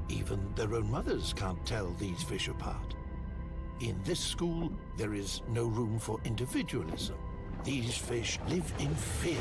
Even their own mothers can't tell these fish apart. In this school, there is no room for individualism. These fish live in fear.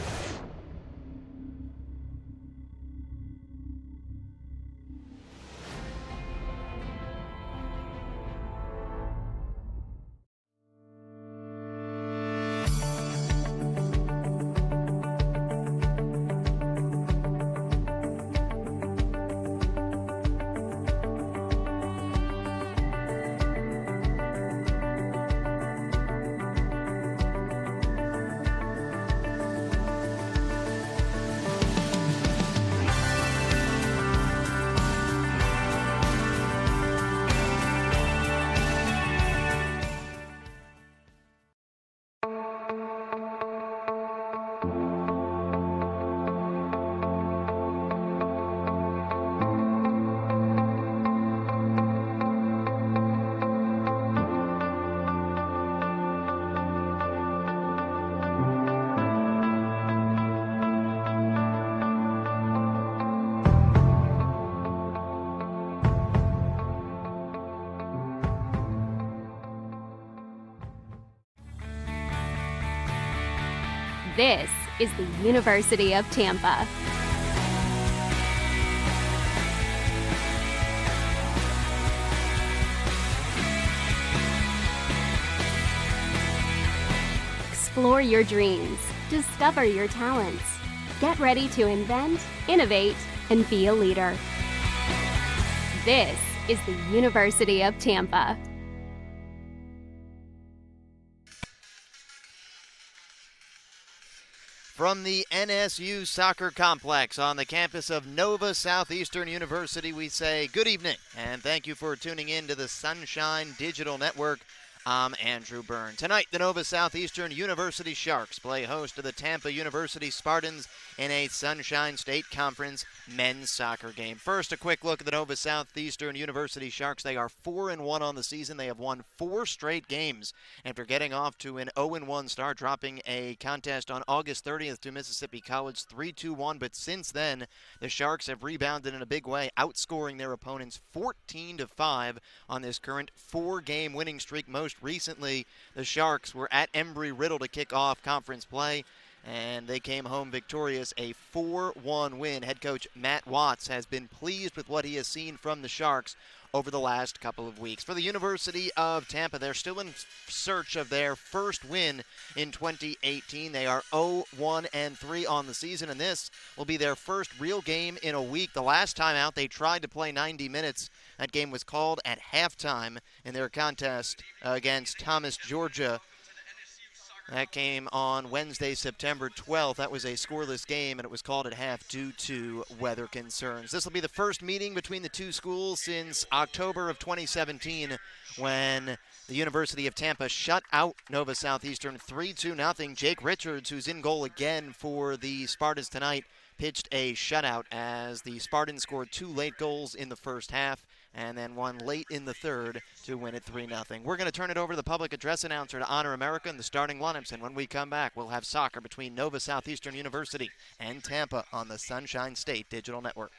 This is the University of Tampa. Explore your dreams, discover your talents. Get ready to invent, innovate, and be a leader. This is the University of Tampa. From the NSU Soccer Complex on the campus of Nova Southeastern University, we say good evening and thank you for tuning in to the Sunshine Digital Network. I'm Andrew Byrne. Tonight, the Nova Southeastern University Sharks play host to the Tampa University Spartans in a Sunshine State Conference men's soccer game. First, a quick look at the Nova Southeastern University Sharks. They are 4-1 on the season. They have won 4 straight games after getting off to an 0-1 start, dropping a contest on August 30th to Mississippi College 3-1. But since then, the Sharks have rebounded in a big way, outscoring their opponents 14-5 on this current 4-game winning streak. Most recently, the Sharks were at Embry-Riddle to kick off conference play, and they came home victorious, a 4-1 win. Head coach Matt Watts has been pleased with what he has seen from the Sharks over the last couple of weeks. For the University of Tampa, they're still in search of their first win in 2018. They are 0-1-3 on the season, and this will be their first real game in a week. The last time out, they tried to play 90 minutes. That game was called at halftime in their contest against Thomas, Georgia. That came on Wednesday, September 12th. That was a scoreless game, and it was called at half due to weather concerns. This will be the first meeting between the two schools since October of 2017, when the University of Tampa shut out Nova Southeastern 3-0. Jake Richards, who's in goal again for the Spartans tonight, pitched a shutout as the Spartans scored 2 late goals in the first half and then one late in the third to win it 3-0. We're going to turn it over to the public address announcer to honor America and the starting lineups, and when we come back, we'll have soccer between Nova Southeastern University and Tampa on the Sunshine State Digital Network.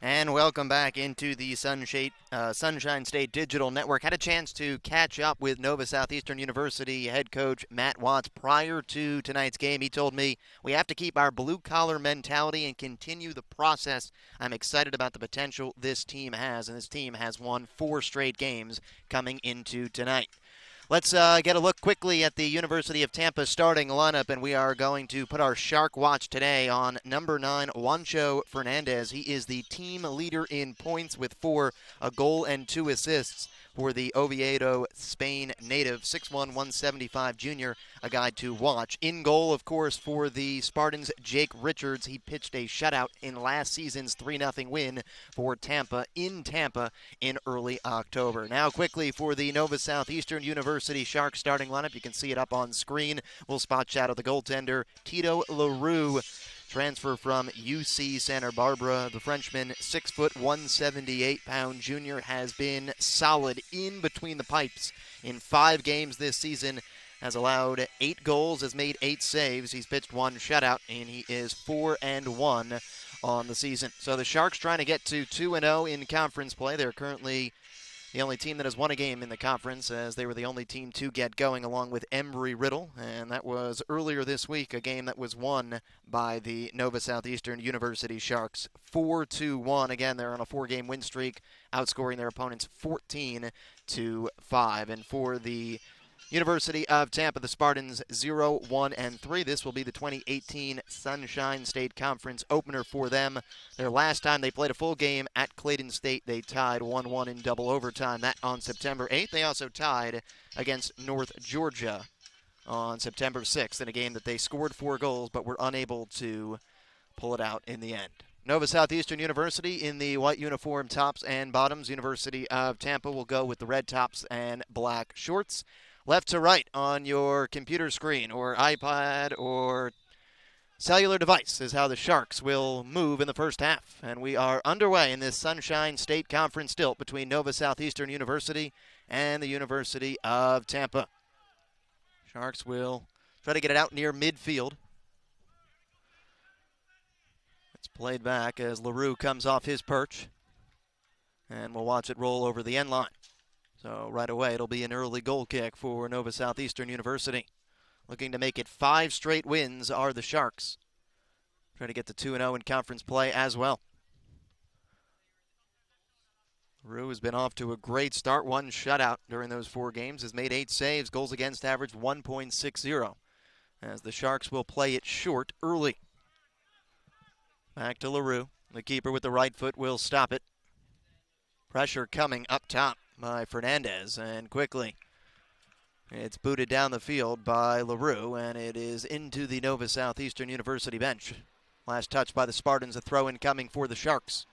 And welcome back into the Sunshine State Digital Network. Had a chance to catch up with Nova Southeastern University head coach Matt Watts prior to tonight's game. He told me we have to keep our blue-collar mentality and continue the process. I'm excited about the potential this team has, and this team has won 4 straight games coming into tonight. Let's get a look quickly at the University of Tampa starting lineup, and we are going to put our Shark watch today on number 9, Juancho Fernandez. He is the team leader in points with 4, a goal and 2 assists for the Oviedo, Spain native, 6'1", 175 junior, a guy to watch. In goal, of course, for the Spartans, Jake Richards. He pitched a shutout in last season's 3-0 win for Tampa in early October. Now quickly for the Nova Southeastern University Sharks starting lineup. You can see it up on screen. We'll spot shadow the goaltender, Tito LaRue. Transfer from UC Santa Barbara. The Frenchman, 6', 178-pound junior, has been solid in between the pipes in 5 games this season. Has allowed 8 goals, has made 8 saves. He's pitched 1 shutout, and he is 4-1 on the season. So the Sharks trying to get to 2-0 in conference play. They're currently the only team that has won a game in the conference, as they were the only team to get going, along with Embry-Riddle, and that was earlier this week, a game that was won by the Nova Southeastern University Sharks 4-1. Again, they're on a 4-game win streak, outscoring their opponents 14-5. And for the University of Tampa, the Spartans 0-1-3. This will be the 2018 Sunshine State Conference opener for them. Their last time they played a full game at Clayton State, they tied 1-1 in double overtime. That on September 8th. They also tied against North Georgia on September 6th in a game that they scored 4 goals but were unable to pull it out in the end. Nova Southeastern University in the white uniform tops and bottoms. University of Tampa will go with the red tops and black shorts. Left to right on your computer screen or iPad or cellular device is how the Sharks will move in the first half. And we are underway in this Sunshine State Conference tilt between Nova Southeastern University and the University of Tampa. Sharks will try to get it out near midfield. It's played back as LaRue comes off his perch. And we'll watch it roll over the end line. So right away, it'll be an early goal kick for Nova Southeastern University. Looking to make it 5 straight wins are the Sharks. Trying to get to 2-0 in conference play as well. Rue has been off to a great start. 1 shutout during those 4 games. Has made 8 saves. Goals against average 1.60. As the Sharks will play it short early. Back to LaRue. The keeper with the right foot will stop it. Pressure coming up top by Fernandez, and quickly it's booted down the field by LaRue, and it is into the Nova Southeastern University bench. Last touch by the Spartans, a throw-in coming for the Sharks.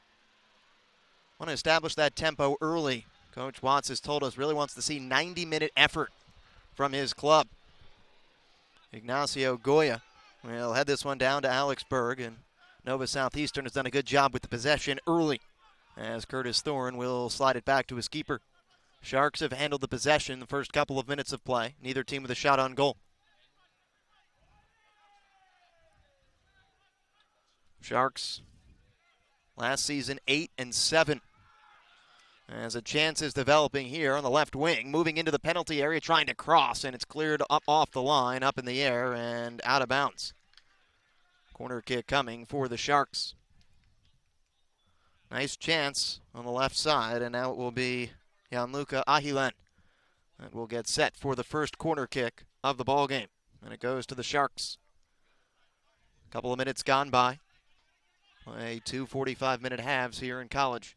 Want to establish that tempo early. Coach Watts has told us really wants to see 90-minute effort from his club. Ignacio Goya will head this one down to Alex Berg, and Nova Southeastern has done a good job with the possession early, as Curtis Thorne will slide it back to his keeper. Sharks have handled the possession the first couple of minutes of play. Neither team with a shot on goal. Sharks last season 8-7. As a chance is developing here on the left wing, moving into the penalty area, trying to cross, and it's cleared up off the line, up in the air, and out of bounds. Corner kick coming for the Sharks. Nice chance on the left side, and now it will be Gianluca Ahilen that will get set for the first corner kick of the ball game, and it goes to the Sharks. A couple of minutes gone by. Play 2 45-minute halves here in college.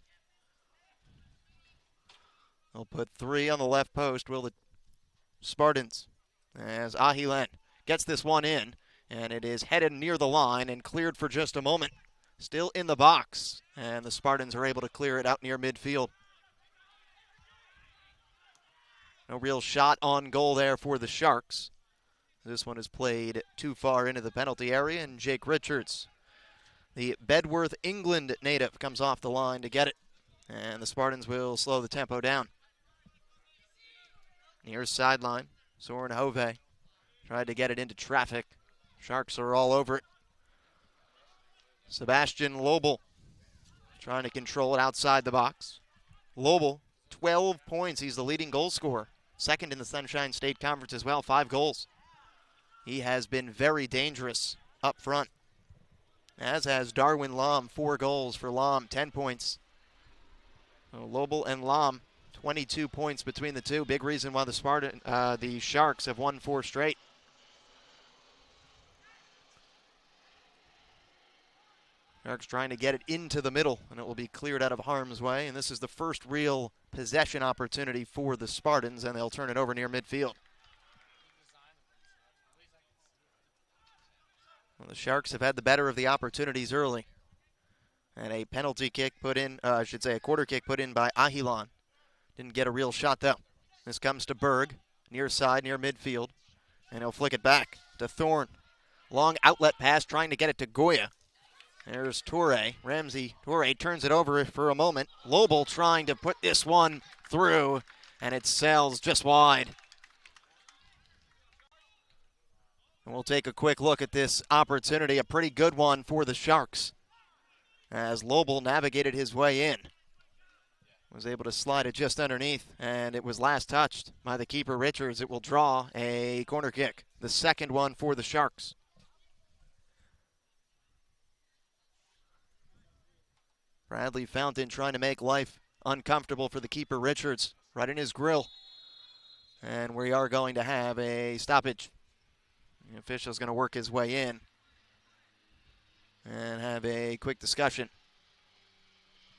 They'll put 3 on the left post, will the Spartans, as Ahilen gets this one in, and it is headed near the line and cleared for just a moment. Still in the box, and the Spartans are able to clear it out near midfield. No real shot on goal there for the Sharks. This one is played too far into the penalty area, and Jake Richards, the Bedworth, England native, comes off the line to get it. And the Spartans will slow the tempo down. Near sideline, Soren Hove tried to get it into traffic. Sharks are all over it. Sebastian Lobel trying to control it outside the box. Lobel, 12 points. He's the leading goal scorer. Second in the Sunshine State Conference as well, 5 goals. He has been very dangerous up front, as has Darwin Lom, 4 goals for Lom, 10 points. Lobel and Lom, 22 points between the two. Big reason why the Sharks have won 4 straight. Sharks trying to get it into the middle, and it will be cleared out of harm's way. And this is the first real possession opportunity for the Spartans, and they'll turn it over near midfield. Well, the Sharks have had the better of the opportunities early. And a penalty kick put in, a quarter kick put in by Ahilan. Didn't get a real shot, though. This comes to Berg, near side, near midfield. And he'll flick it back to Thorne. Long outlet pass, trying to get it to Goya. There's Toure. Ramsey Toure turns it over for a moment. Lobel trying to put this one through, and it sails just wide. And we'll take a quick look at this opportunity, a pretty good one for the Sharks, as Lobel navigated his way in. Was able to slide it just underneath, and it was last touched by the keeper, Richards. It will draw a corner kick, the second one for the Sharks. Bradley Fountain trying to make life uncomfortable for the keeper, Richards, right in his grill. And we are going to have a stoppage. The official's going to work his way in and have a quick discussion.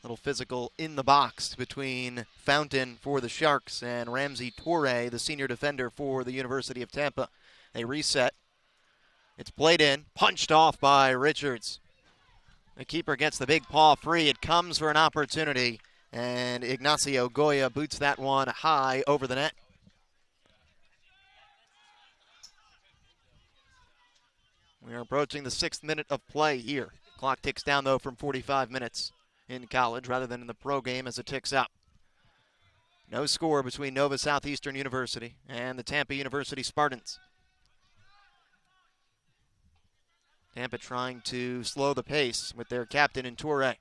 Little physical in the box between Fountain for the Sharks and Ramsey Toure, the senior defender for the University of Tampa. They reset. It's played in, punched off by Richards. The keeper gets the big paw free. It comes for an opportunity, and Ignacio Goya boots that one high over the net. We are approaching the 6th minute of play here. Clock ticks down, though, from 45 minutes in college rather than in the pro game as it ticks up. No score between Nova Southeastern University and the Tampa University Spartans. Tampa trying to slow the pace with their captain in Toure,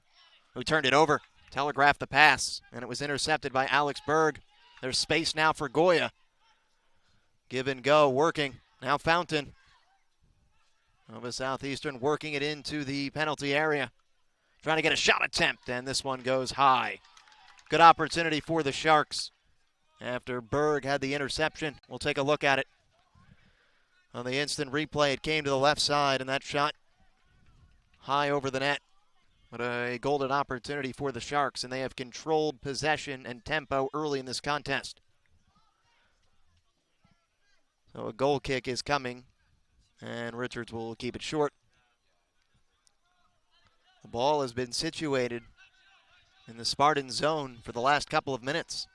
who turned it over, telegraphed the pass, and it was intercepted by Alex Berg. There's space now for Goya. Give and go, working. Now Fountain. Nova Southeastern working it into the penalty area. Trying to get a shot attempt, and this one goes high. Good opportunity for the Sharks after Berg had the interception. We'll take a look at it. On the instant replay, it came to the left side, and that shot high over the net. What a golden opportunity for the Sharks, and they have controlled possession and tempo early in this contest. So a goal kick is coming, and Richards will keep it short. The ball has been situated in the Spartan zone for the last couple of minutes.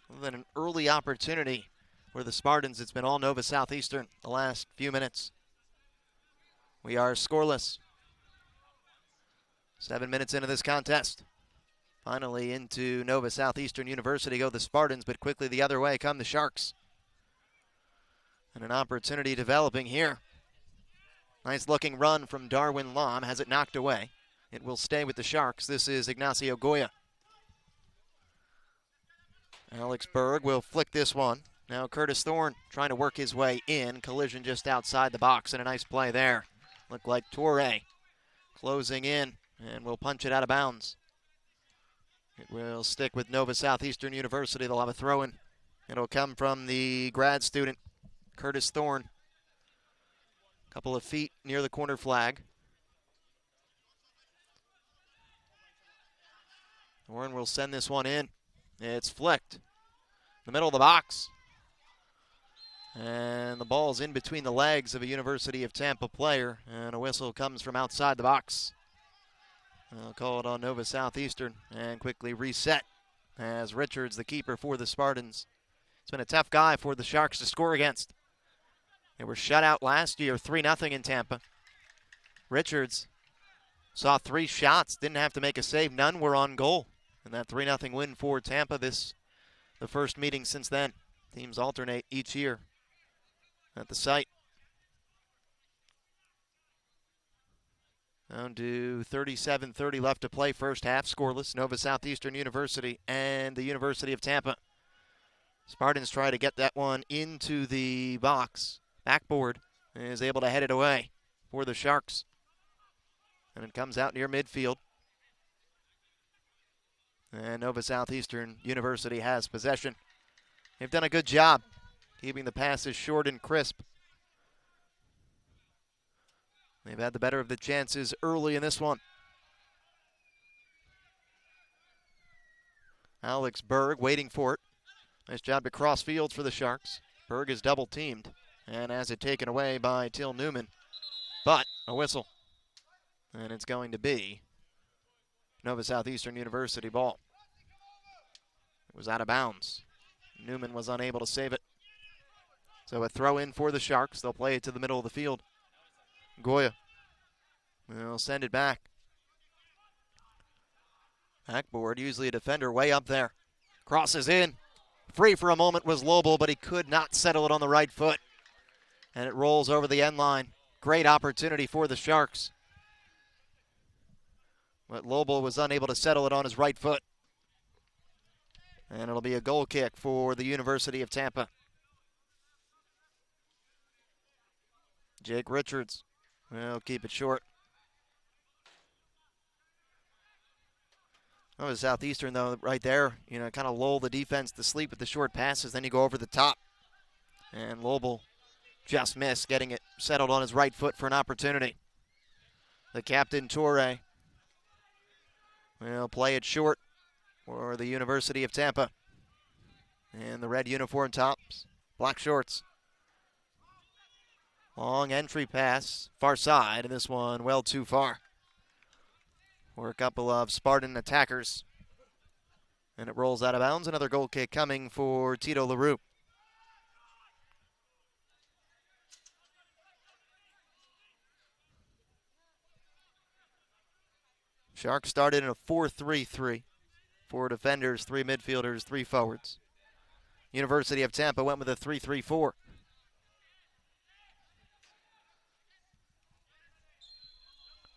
Other than an early opportunity for the Spartans, it's been all Nova Southeastern the last few minutes. We are scoreless. 7 minutes into this contest. Finally into Nova Southeastern University go the Spartans, but quickly the other way come the Sharks. And an opportunity developing here. Nice looking run from Darwin Lom, has it knocked away. It will stay with the Sharks. This is Ignacio Goya. Alex Berg will flick this one. Now Curtis Thorne trying to work his way in. Collision just outside the box, and a nice play there. Looked like Toure closing in, and will punch it out of bounds. It will stick with Nova Southeastern University. They'll have a throw-in. It'll come from the grad student, Curtis Thorne. Couple of feet near the corner flag. Thorne will send this one in. It's flicked in the middle of the box. And the ball's in between the legs of a University of Tampa player, and a whistle comes from outside the box. They'll call it on Nova Southeastern and quickly reset as Richards, the keeper for the Spartans. It's been a tough guy for the Sharks to score against. They were shut out last year, 3-0 in Tampa. Richards saw 3 shots, didn't have to make a save, none were on goal. And that 3-0 win for Tampa, the first meeting since then. Teams alternate each year at the site. Down to 37:30 left to play, first half, scoreless. Nova Southeastern University and the University of Tampa. Spartans try to get that one into the box. Backboard is able to head it away for the Sharks. And it comes out near midfield. And Nova Southeastern University has possession. They've done a good job keeping the passes short and crisp. They've had the better of the chances early in this one. Alex Berg waiting for it. Nice job to cross fields for the Sharks. Berg is double teamed and has it taken away by Till Newman. But a whistle. And it's going to be Nova Southeastern University ball. It was out of bounds. Newman was unable to save it. So a throw in for the Sharks. They'll play it to the middle of the field. Goya will send it back. Backboard, usually a defender way up there. Crosses in. Free for a moment was Lobel, but he could not settle it on the right foot. And it rolls over the end line. Great opportunity for the Sharks. But Lobel was unable to settle it on his right foot. And it'll be a goal kick for the University of Tampa. Jake Richards will keep it short. Oh, Southeastern, though, right there, kind of lull the defense to sleep with the short passes. Then you go over the top. And Lobel just missed, getting it settled on his right foot for an opportunity. The captain, Torre, will play it short for the University of Tampa. And the red uniform tops, black shorts. Long entry pass, far side, and this one well too far for a couple of Spartan attackers. And it rolls out of bounds. Another goal kick coming for Tito LaRue. Sharks started in a 4-3-3. 4 defenders, 3 midfielders, 3 forwards. University of Tampa went with a 3-3-4.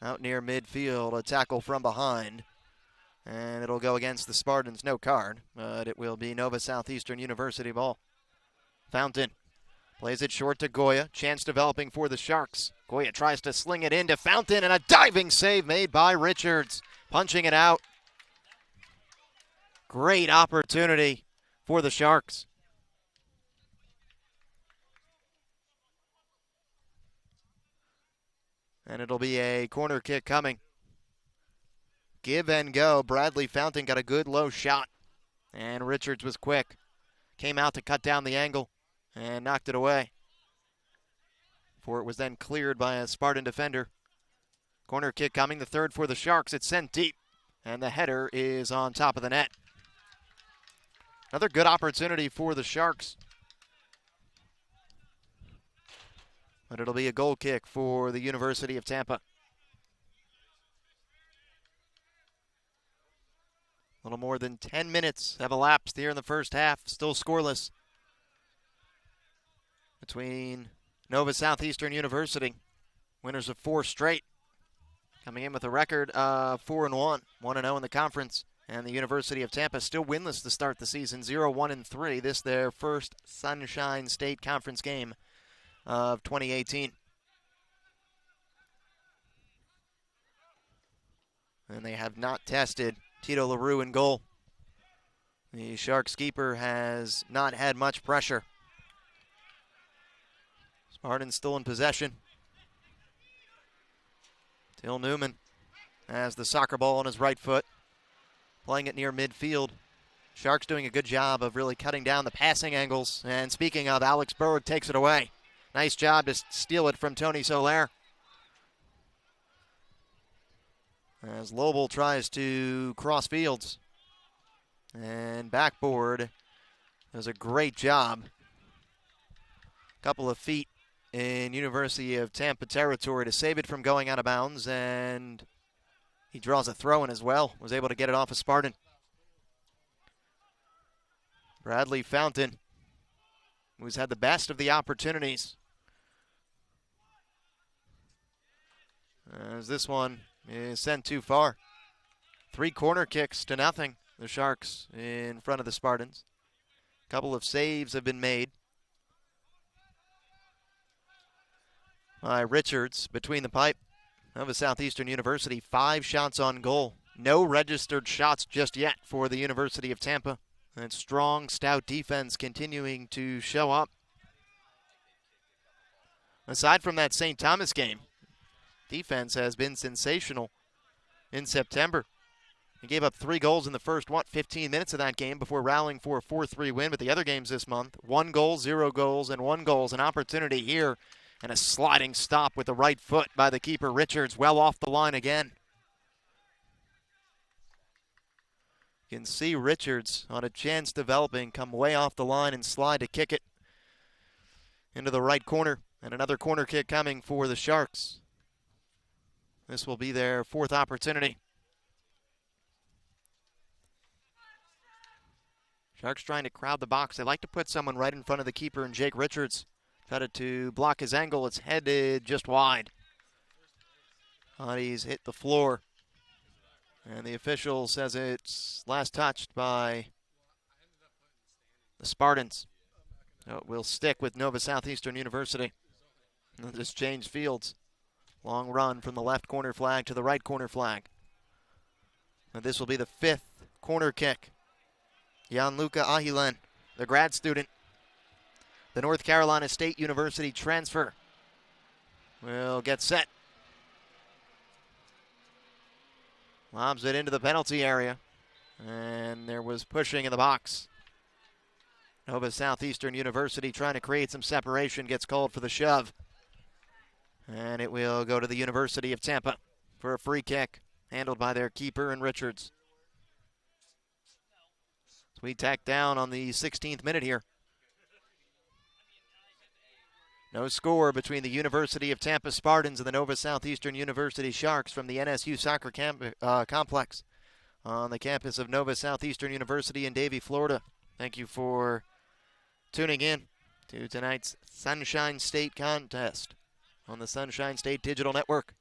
Out near midfield, a tackle from behind. And it'll go against the Spartans, no card. But it will be Nova Southeastern University ball. Fountain plays it short to Goya. Chance developing for the Sharks. Goya tries to sling it into Fountain, and a diving save made by Richards. Punching it out. Great opportunity for the Sharks. And it'll be a corner kick coming. Give and go. Bradley Fountain got a good low shot. And Richards was quick. Came out to cut down the angle and knocked it away. For it was then cleared by a Spartan defender. Corner kick coming, the third for the Sharks. It's sent deep. And the header is on top of the net. Another good opportunity for the Sharks. But it'll be a goal kick for the University of Tampa. A little more than 10 minutes have elapsed here in the first half. Still scoreless between Nova Southeastern University, winners of 4 straight, coming in with a record of 4-1, 1-0 in the conference. And the University of Tampa still winless to start the season, 0-1-3. This their first Sunshine State Conference game of 2018. And they have not tested Tito LaRue in goal. The Sharks keeper has not had much pressure. Spartans still in possession. Till Newman has the soccer ball on his right foot, playing it near midfield. Sharks doing a good job of really cutting down the passing angles. And speaking of, Alex Berg takes it away. Nice job to steal it from Tony Soler. As Lobel tries to cross fields. And backboard does a great job. Couple of feet in University of Tampa territory to save it from going out of bounds. And he draws a throw in as well. Was able to get it off a Spartan. Bradley Fountain, who's had the best of the opportunities. as this one is sent too far. 3 corner kicks to nothing. The Sharks in front of the Spartans. A couple of saves have been made by Richards between the pipe. Nova Southeastern University, 5 shots on goal. No registered shots just yet for the University of Tampa. And strong, stout defense continuing to show up. Aside from that St. Thomas game, defense has been sensational in September. He gave up 3 goals in the first, 15 minutes of that game before rallying for a 4-3 win. But the other games this month, 1 goal, 0 goals, and 1 goal. An opportunity here, and a sliding stop with the right foot by the keeper, Richards, well off the line again. You can see Richards on a chance developing, come way off the line and slide to kick it into the right corner. And another corner kick coming for the Sharks. This will be their 4th opportunity. Sharks trying to crowd the box. They like to put someone right in front of the keeper, and Jake Richards tried to block his angle. It's headed just wide. Body's hit the floor. And the official says it's last touched by the Spartans. So it will stick with Nova Southeastern University. They'll just change fields. Long run from the left corner flag to the right corner flag. And this will be the 5th corner kick. Gianluca Ahilen, the grad student, the North Carolina State University transfer, will get set. Lobs it into the penalty area, and there was pushing in the box. Nova Southeastern University trying to create some separation, gets called for the shove. And it will go to the University of Tampa for a free kick, handled by their keeper and Richards. So we tack down on the 16th minute here. No score between the University of Tampa Spartans and the Nova Southeastern University Sharks from the NSU Soccer Complex on the campus of Nova Southeastern University in Davie, Florida. Thank you for tuning in to tonight's Sunshine State contest on the Sunshine State Digital Network.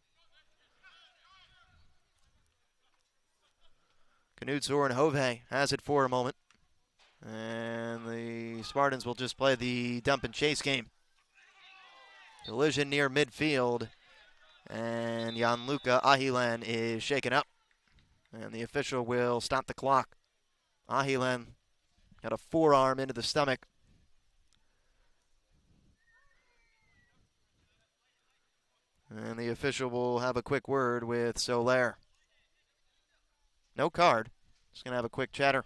Knut Soren Hove has it for a moment. And the Spartans will just play the dump and chase game. Collision near midfield. And Gianluca Ahilen is shaken up. And the official will stop the clock. Ahilen got a forearm into the stomach. And the official will have a quick word with Soler. No card. Just going to have a quick chatter.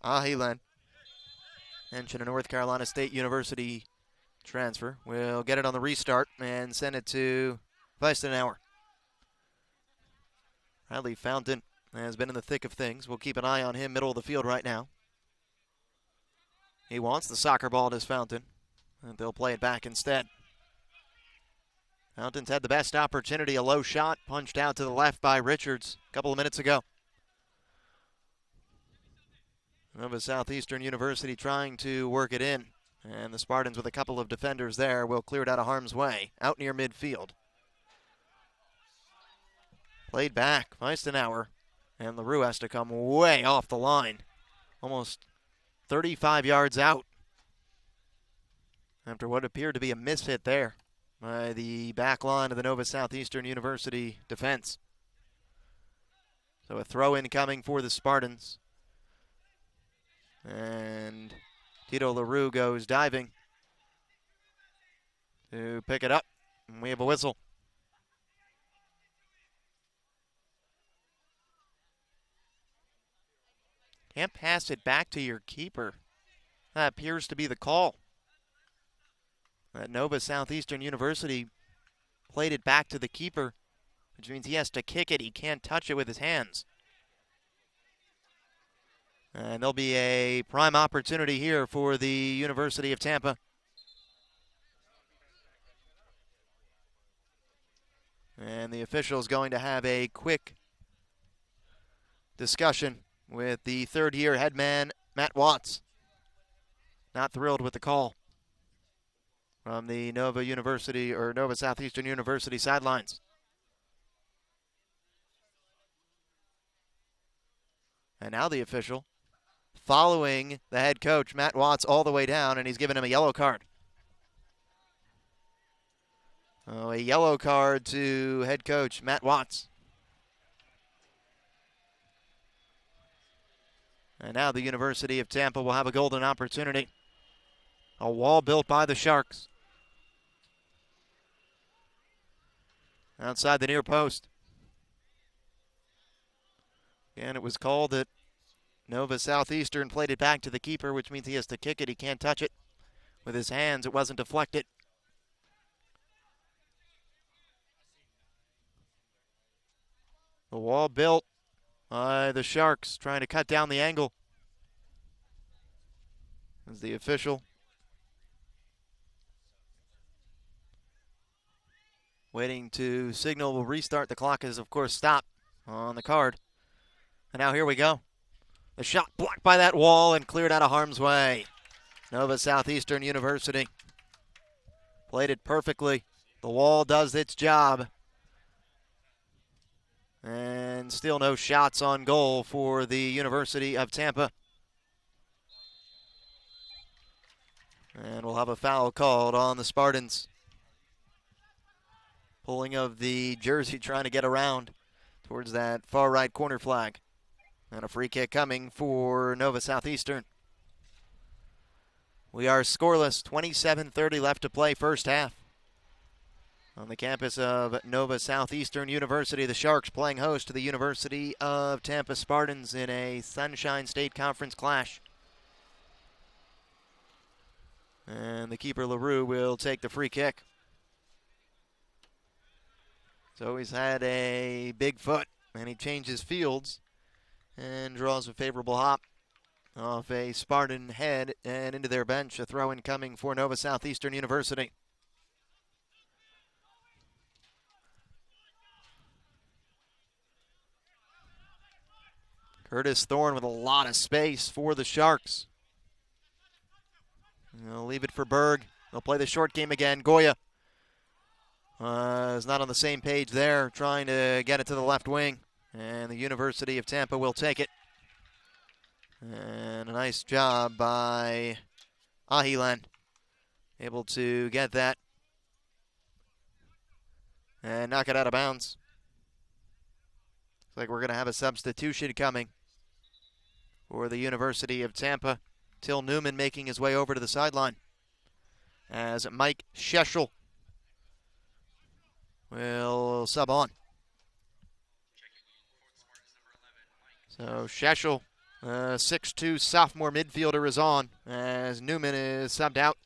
Ahilen, mentioned a North Carolina State University transfer, will get it on the restart and send it to Weistenauer. Riley Fountain has been in the thick of things. We'll keep an eye on him, middle of the field right now. He wants the soccer ball to Fountain, and they'll play it back instead. Fountain's had the best opportunity, a low shot, punched out to the left by Richards a couple of minutes ago. Nova Southeastern University trying to work it in, and the Spartans with a couple of defenders there will clear it out of harm's way, out near midfield. Played back, Weistenauer, and LaRue has to come way off the line, almost 35 yards out, after what appeared to be a mishit there by the back line of the Nova Southeastern University defense. So a throw-in coming for the Spartans. And Tito LaRue goes diving to pick it up. And we have a whistle. Can't pass it back to your keeper. That appears to be the call. That Nova Southeastern University played it back to the keeper, which means he has to kick it. He can't touch it with his hands. And there'll be a prime opportunity here for the University of Tampa. And the official is going to have a quick discussion with the third-year head man, Matt Watts. not thrilled with the call from the Nova Southeastern University sidelines. And now the official following the head coach, Matt Watts, all the way down, and he's given him a yellow card. Oh, a yellow card to head coach Matt Watts. And now the University of Tampa will have a golden opportunity. A wall built by the Sharks. Outside the near post. And it was called that Nova Southeastern played it back to the keeper, which means he has to kick it. He can't touch it with his hands. It wasn't deflected. The wall built by the Sharks, trying to cut down the angle. As the official waiting to signal will restart. The clock is, of course, stopped on the card. And now here we go. The shot blocked by that wall and cleared out of harm's way. Nova Southeastern University played it perfectly. The wall does its job. And still no shots on goal for the University of Tampa. And we'll have a foul called on the Spartans. Pulling of the jersey, trying to get around towards that far right corner flag. And a free kick coming for Nova Southeastern. We are scoreless, 27:30 left to play first half. On the campus of Nova Southeastern University, the Sharks playing host to the University of Tampa Spartans in a Sunshine State Conference clash. And the keeper, LaRue, will take the free kick. So he's had a big foot, and he changes fields and draws a favorable hop off a Spartan head and into their bench. A throw-in coming for Nova Southeastern University. Curtis Thorne with a lot of space for the Sharks. They'll leave it for Berg. They'll play the short game again. Goya is not on the same page there, trying to get it to the left wing. And the University of Tampa will take it. And a nice job by Ahilan. Able to get that and knock it out of bounds. Looks like we're going to have a substitution coming for the University of Tampa. Till Newman making his way over to the sideline as Mike Scheschel will sub on. So Scheschel, 6'2" sophomore midfielder, is on as Newman is subbed out.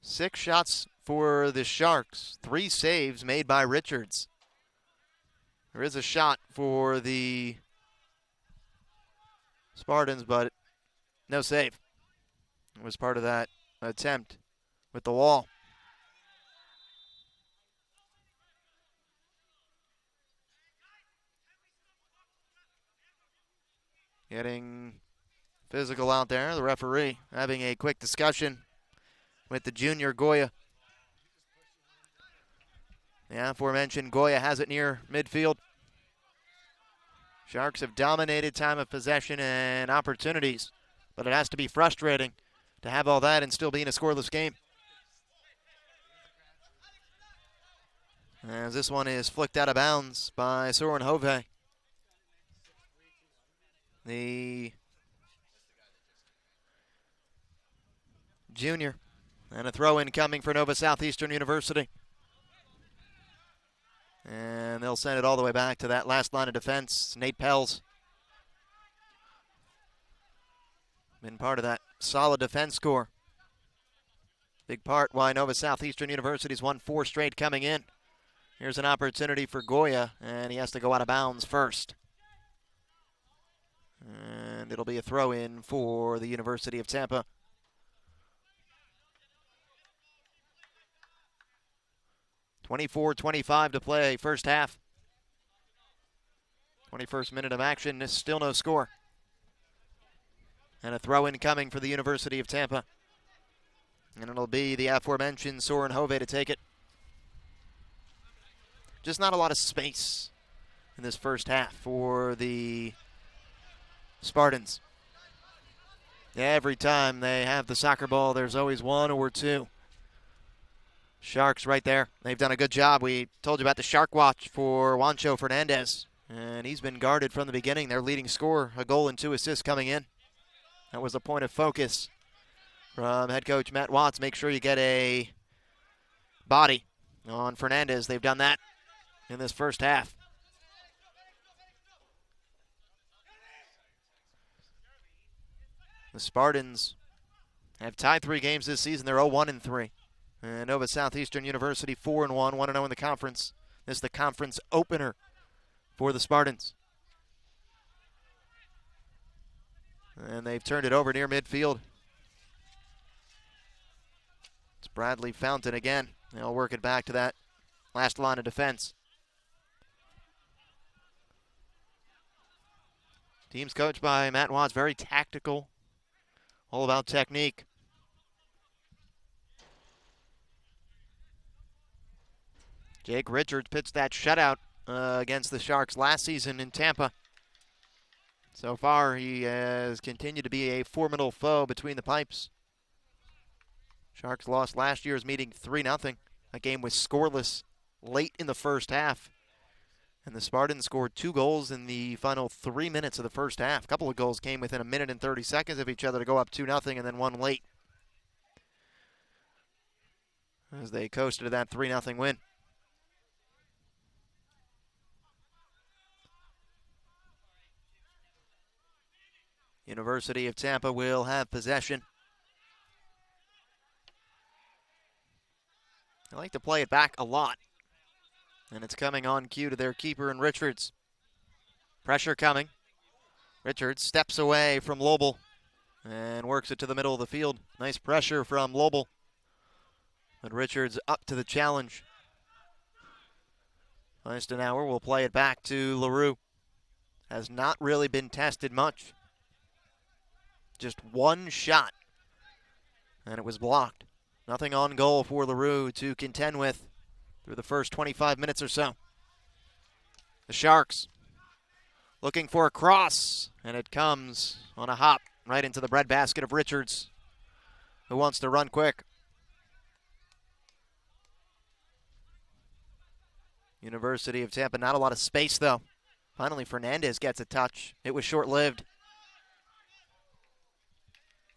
Six shots for the Sharks, 3 saves made by Richards. There is a shot for the Spartans, but no save. It was part of that attempt with the wall. Getting physical out there. The referee having a quick discussion with the junior Goya. The aforementioned Goya has it near midfield. Sharks have dominated time of possession and opportunities, but it has to be frustrating to have all that and still be in a scoreless game. As this one is flicked out of bounds by Soren Hove. The junior. And a throw-in coming for Nova Southeastern University. And they'll send it all the way back to that last line of defense. Nate Pels. Been part of that solid defense core. Big part why Nova Southeastern University's won 4 straight coming in. Here's an opportunity for Goya, and he has to go out of bounds first. And it'll be a throw-in for the University of Tampa. .24-25 to play first half. 21st minute of action, still no score. And a throw-in coming for the University of Tampa. And it'll be the aforementioned Soren Hove to take it. Just not a lot of space in this first half for the Spartans. Every time they have the soccer ball, there's always one or two. Sharks right there. They've done a good job. We told you about the Shark Watch for Juancho Fernandez. And he's been guarded from the beginning. Their leading scorer, a goal and 2 assists coming in. That was a point of focus from head coach Matt Watts. Make sure you get a body on Fernandez. They've done that in this first half. The Spartans have tied 3 games this season. They're 0-1-3. And Nova Southeastern University 4-1, 1-0 in the conference. This is the conference opener for the Spartans. And they've turned it over near midfield. It's Bradley Fountain again. They'll work it back to that last line of defense. Team's coached by Matt Watts, very tactical, all about technique. Jake Richards pitched that shutout against the Sharks last season in Tampa. So far, he has continued to be a formidable foe between the pipes. Sharks lost last year's meeting 3-0. That game was scoreless late in the first half. And the Spartans scored 2 goals in the final 3 minutes of the first half. A couple of goals came within a minute and 30 seconds of each other to go up 2-0 and then one late, as they coasted to that 3-0 win. University of Tampa will have possession. They like to play it back a lot. And it's coming on cue to their keeper in Richards. Pressure coming. Richards steps away from Lobel and works it to the middle of the field. Nice pressure from Lobel. But Richards up to the challenge. Eisenhower will play it back to LaRue. Has not really been tested much. Just one shot, and it was blocked. Nothing on goal for LaRue to contend with through the first 25 minutes or so. The Sharks looking for a cross, and it comes on a hop right into the breadbasket of Richards, who wants to run quick. University of Tampa, not a lot of space, though. Finally, Fernandez gets a touch. It was short-lived.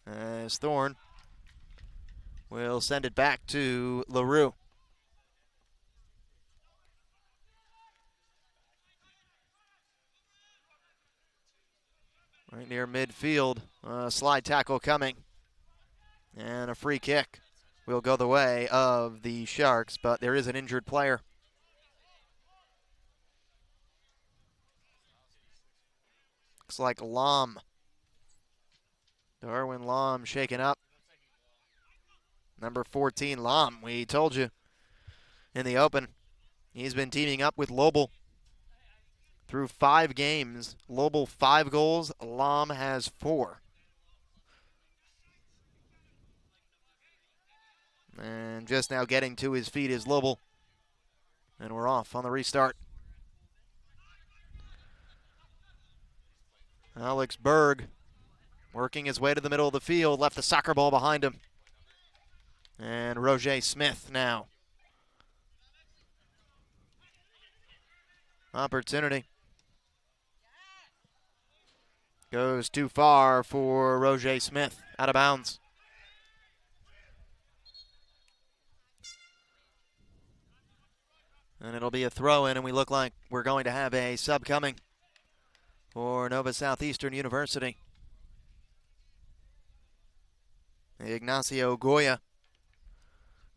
As Thorne will send it back to LaRue. Right near midfield, slide tackle coming. And a free kick will go the way of the Sharks, but there is an injured player. Looks like Lom. Darwin Lom shaken up. Number 14, Lom, we told you in the open. He's been teaming up with Lobel through 5 games. Lobel 5 goals, Lom has 4. And just now getting to his feet is Lobel. And we're off on the restart. Alex Berg working his way to the middle of the field, left the soccer ball behind him. And Roger Smith now. Opportunity. Goes too far for Roger Smith, out of bounds. And it'll be a throw-in, and we look like we're going to have a sub coming for Nova Southeastern University. Ignacio Goya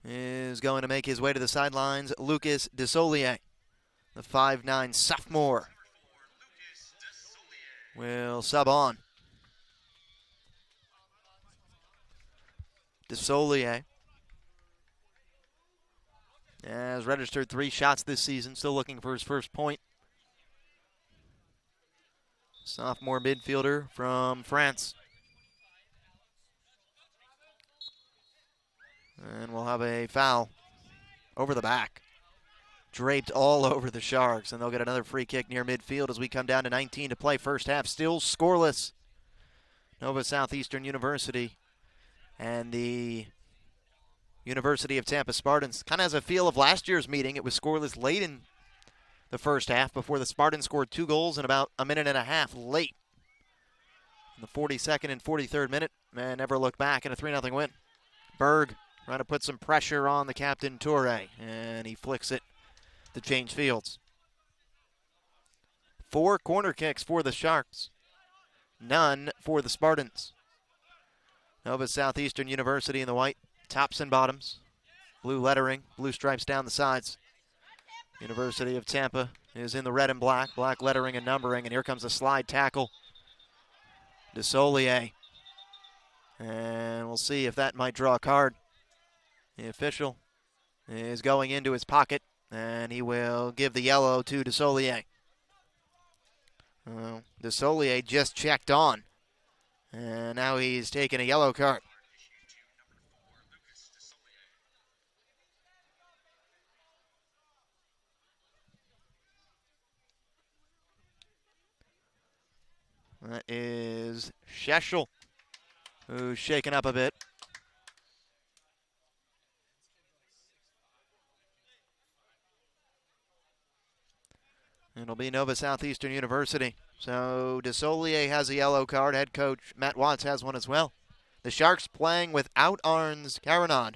is going to make his way to the sidelines. Lucas Desolier, the 5'9" sophomore, will sub on. Desolier has registered 3 shots this season, still looking for his first point. sophomore midfielder from France. And we'll have a foul over the back. Draped all over the Sharks, and they'll get another free kick near midfield as we come down to 19 to play first half. Still scoreless. Nova Southeastern University and the University of Tampa Spartans. Kind of has a feel of last year's meeting. It was scoreless late in the first half before the Spartans scored 2 goals in about a minute and a half late. In the 42nd and 43rd minute, and never look back in a 3-0 win. Berg trying to put some pressure on the captain Toure, and he flicks it to change fields. 4 corner kicks for the Sharks. None for the Spartans. Nova Southeastern University in the white, tops and bottoms. Blue lettering, blue stripes down the sides. University of Tampa is in the red and black, black lettering and numbering, and here comes a slide tackle. DeSolier. And we'll see if that might draw a card. The official is going into his pocket, and he will give the yellow to DeSolier. DeSolier just checked on, and now he's taking a yellow card. That is Scheschel, who's shaken up a bit. It'll be Nova Southeastern University. So DeSolier has a yellow card. Head coach Matt Watts has one as well. The Sharks playing without Arns Karanad,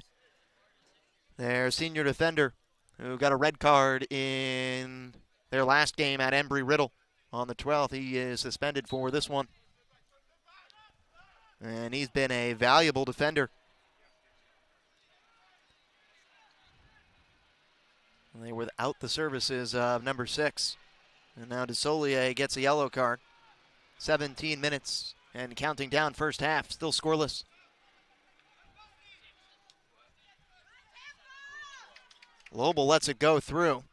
their senior defender, who got a red card in their last game at Embry-Riddle on the 12th. He is suspended for this one. And he's been a valuable defender. They were without the services of number 6. And now DeSolier gets a yellow card. 17 minutes and counting down first half, still scoreless. Lobel lets it go through.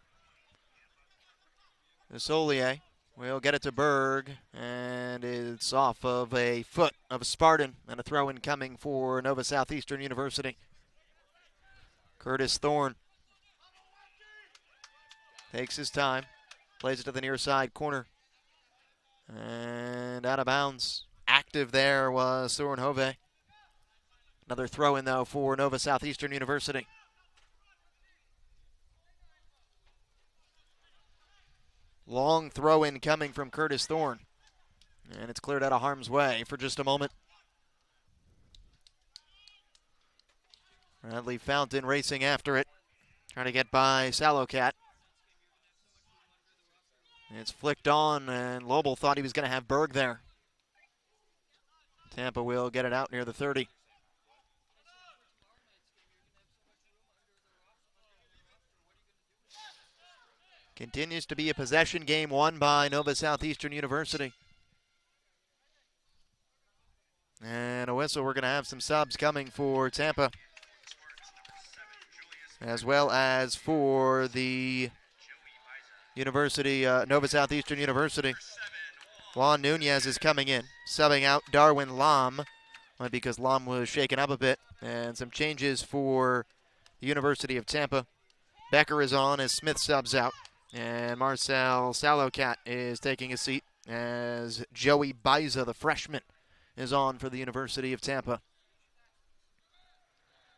DeSolier will get it to Berg, and it's off of a foot of a Spartan, and a throw-in coming for Nova Southeastern University. Curtis Thorne takes his time, plays it to the near side corner, and out of bounds. Active there was Soren Hove. Another throw-in, though, for Nova Southeastern University. Long throw-in coming from Curtis Thorne. And it's cleared out of harm's way for just a moment. Bradley Fountain racing after it, trying to get by Salocat. It's flicked on, and Lobel thought he was going to have Berg there. Tampa will get it out near the 30. Continues to be a possession game won by Nova Southeastern University. And a whistle. We're going to have some subs coming for Tampa, as well as for the Nova Southeastern University. Juan Nunez is coming in, subbing out Darwin Lam, because Lam was shaken up a bit. And some changes for the University of Tampa. Becker is on as Smith subs out. And Marcel Salocat is taking a seat as Joey Biza, the freshman, is on for the University of Tampa.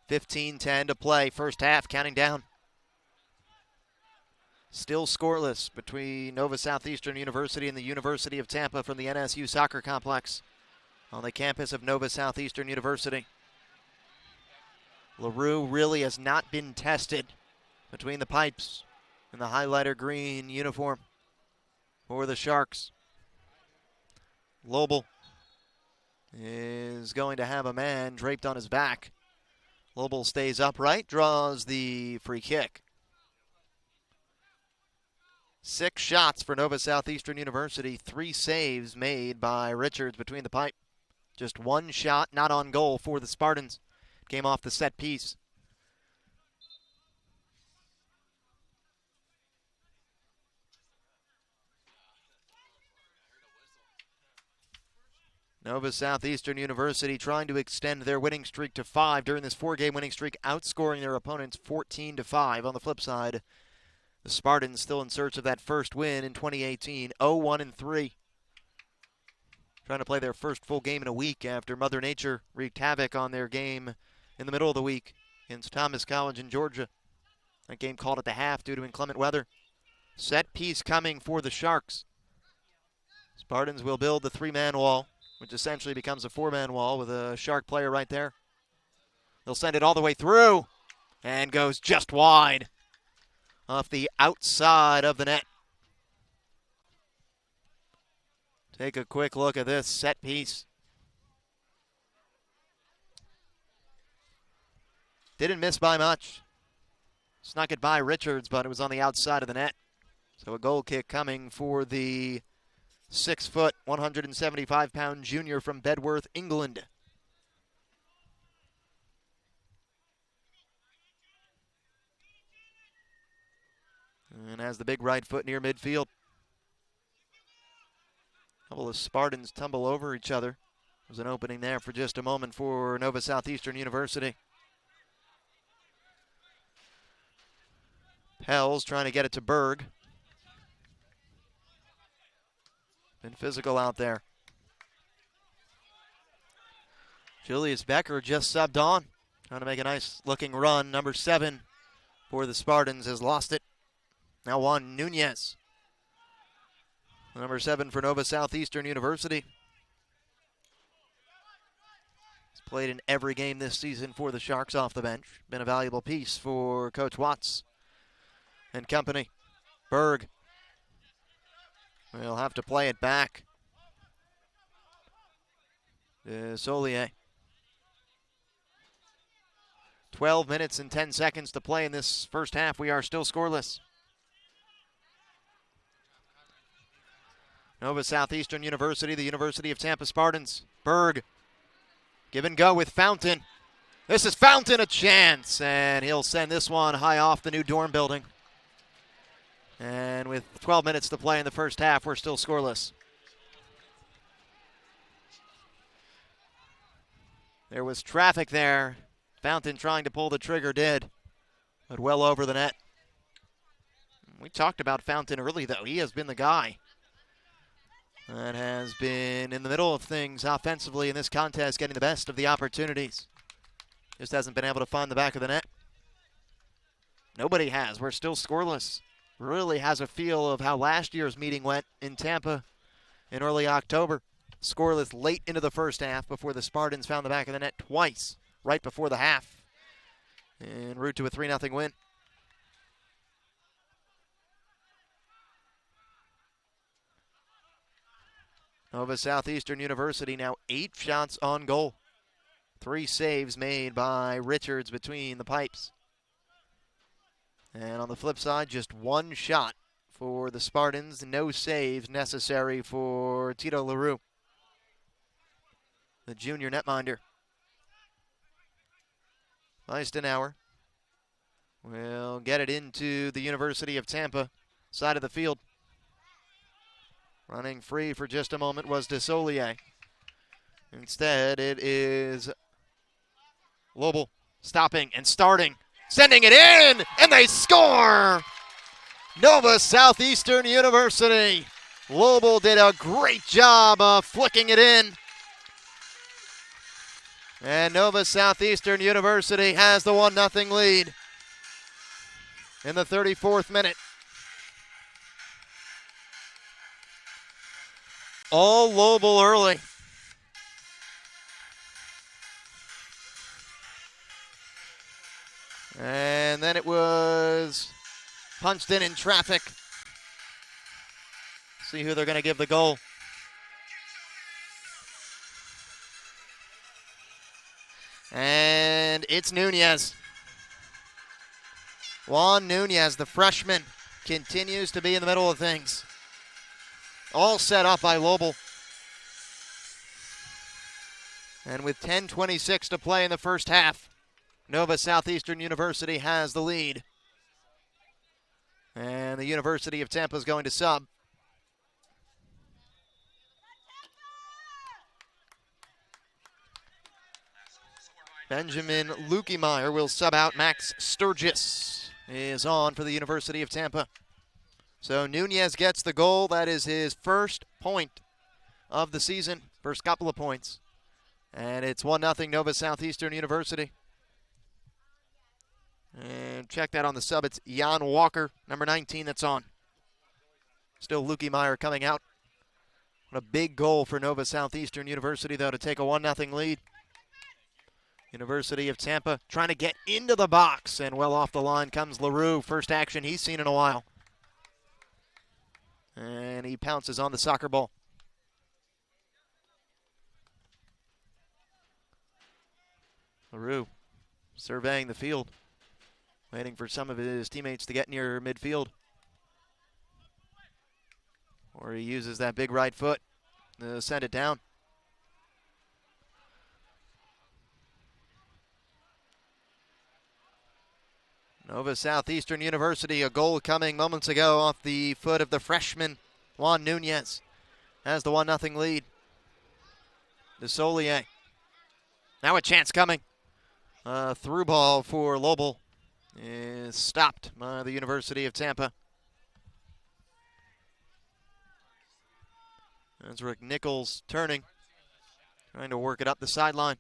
15-10 to play, first half, counting down. Still scoreless between Nova Southeastern University and the University of Tampa from the NSU Soccer Complex on the campus of Nova Southeastern University. LaRue really has not been tested between the pipes in the highlighter green uniform for the Sharks. Lobel is going to have a man draped on his back. Lobel stays upright, draws the free kick. 6 shots for Nova Southeastern University, 3 saves made by Richards between the pipe. Just 1 shot not on goal for the Spartans. Came off the set piece. Nova Southeastern University trying to extend their winning streak to 5 during this 4-game winning streak, outscoring their opponents 14-5. On the flip side, the Spartans still in search of that first win in 2018, 0-1-3. Trying to play their first full game in a week after Mother Nature wreaked havoc on their game in the middle of the week against Thomas College in Georgia. That game called at the half due to inclement weather. Set piece coming for the Sharks. Spartans will build the 3-man wall, which essentially becomes a 4-man wall with a Shark player right there. They'll send it all the way through and goes just wide off the outside of the net. Take a quick look at this set piece. Didn't miss by much. Snuck it by Richards, but it was on the outside of the net. So a goal kick coming for the 6-foot, 175-pound junior from Bedworth, England. And has the big right foot near midfield. A couple of Spartans tumble over each other. There's an opening there for just a moment for Nova Southeastern University. Pell's trying to get it to Berg. Been physical out there. Julius Becker just subbed on. Trying to make a nice looking run. Number 7 for the Spartans has lost it. Now Juan Nunez. Number 7 for Nova Southeastern University. He's played in every game this season for the Sharks off the bench. Been a valuable piece for Coach Watts and company. Berg will have to play it back. Solier. 12 minutes and 10 seconds to play in this first half. We are still scoreless. Nova Southeastern University, the University of Tampa Spartans. Berg, give and go with Fountain. This is Fountain, a chance, and he'll send this one high off the new dorm building. And with 12 minutes to play in the first half, we're still scoreless. There was traffic there. Fountain trying to pull the trigger did, but well over the net. We talked about Fountain early, though. He has been the guy that has been in the middle of things offensively in this contest, getting the best of the opportunities. Just hasn't been able to find the back of the net. Nobody has. We're still scoreless. Really has a feel of how last year's meeting went in Tampa in early October. Scoreless late into the first half before the Spartans found the back of the net twice right before the half en route to a 3-0 win. Nova Southeastern University now 8 shots on goal. 3 saves made by Richards between the pipes. And on the flip side, just 1 shot for the Spartans. No saves necessary for Tito LaRue, the junior netminder. Eisenhower will get it into the University of Tampa side of the field. Running free for just a moment was DeSolier. Instead, it is Lobel stopping and starting, sending it in, and they score! Nova Southeastern University. Lobel did a great job of flicking it in. And Nova Southeastern University has the 1-0 lead in the 34th minute. All Lobel early. And then it was punched in traffic. See who they're going to give the goal. And it's Nunez. Juan Nunez, the freshman, continues to be in the middle of things. All set up by Lobel. And with 10:26 to play in the first half, Nova Southeastern University has the lead. And the University of Tampa is going to sub. Benjamin Lukemeier will sub out. Max Sturgis is on for the University of Tampa. So Nunez gets the goal. That is his first point of the season, first couple of points. And it's 1-0 Nova Southeastern University. And check that on the sub. It's Jan Walker, number 19, that's on. Still Lukemeier coming out. What a big goal for Nova Southeastern University, though, to take a 1-0 lead. University of Tampa trying to get into the box, and well off the line comes LaRue. First action he's seen in a while. And he pounces on the soccer ball. LaRue surveying the field, waiting for some of his teammates to get near midfield. Or he uses that big right foot to send it down. Nova Southeastern University, a goal coming moments ago off the foot of the freshman Juan Nunez. Has the 1-0 lead. DeSolier. Now a chance coming. Through ball for Lobel is stopped by the University of Tampa. That's Rick Nichols turning, trying to work it up the sideline.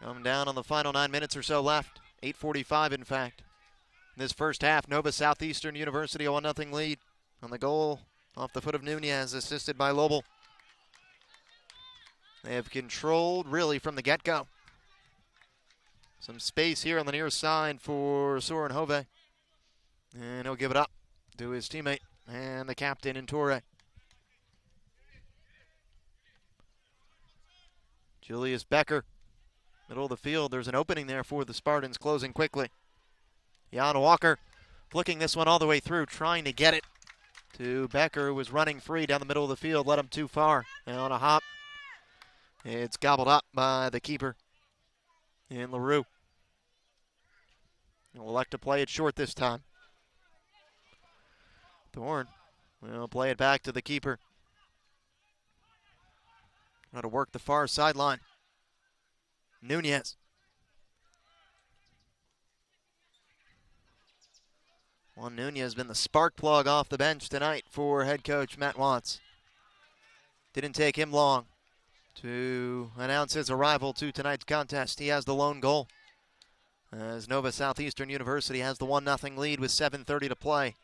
Come down on the final 9 minutes or so left. 8:45, in fact. In this first half, Nova Southeastern University a 1-0 lead on the goal off the foot of Nunez, assisted by Lobel. They have controlled really from the get-go. Some space here on the near side for Soren Hove. And he'll give it up to his teammate and the captain in Torre. Julius Becker, middle of the field. There's an opening there for the Spartans, closing quickly. Jan Walker flicking this one all the way through, trying to get it to Becker, who was running free down the middle of the field, led him too far. And on a hop, it's gobbled up by the keeper in LaRue. He'll elect to play it short this time. Thorne will play it back to the keeper. Try to work the far sideline. Nunez. Juan Nunez has been the spark plug off the bench tonight for head coach Matt Watts. Didn't take him long to announce his arrival to tonight's contest. He has the lone goal, as Nova Southeastern University has the 1-0 lead with 7:30 to play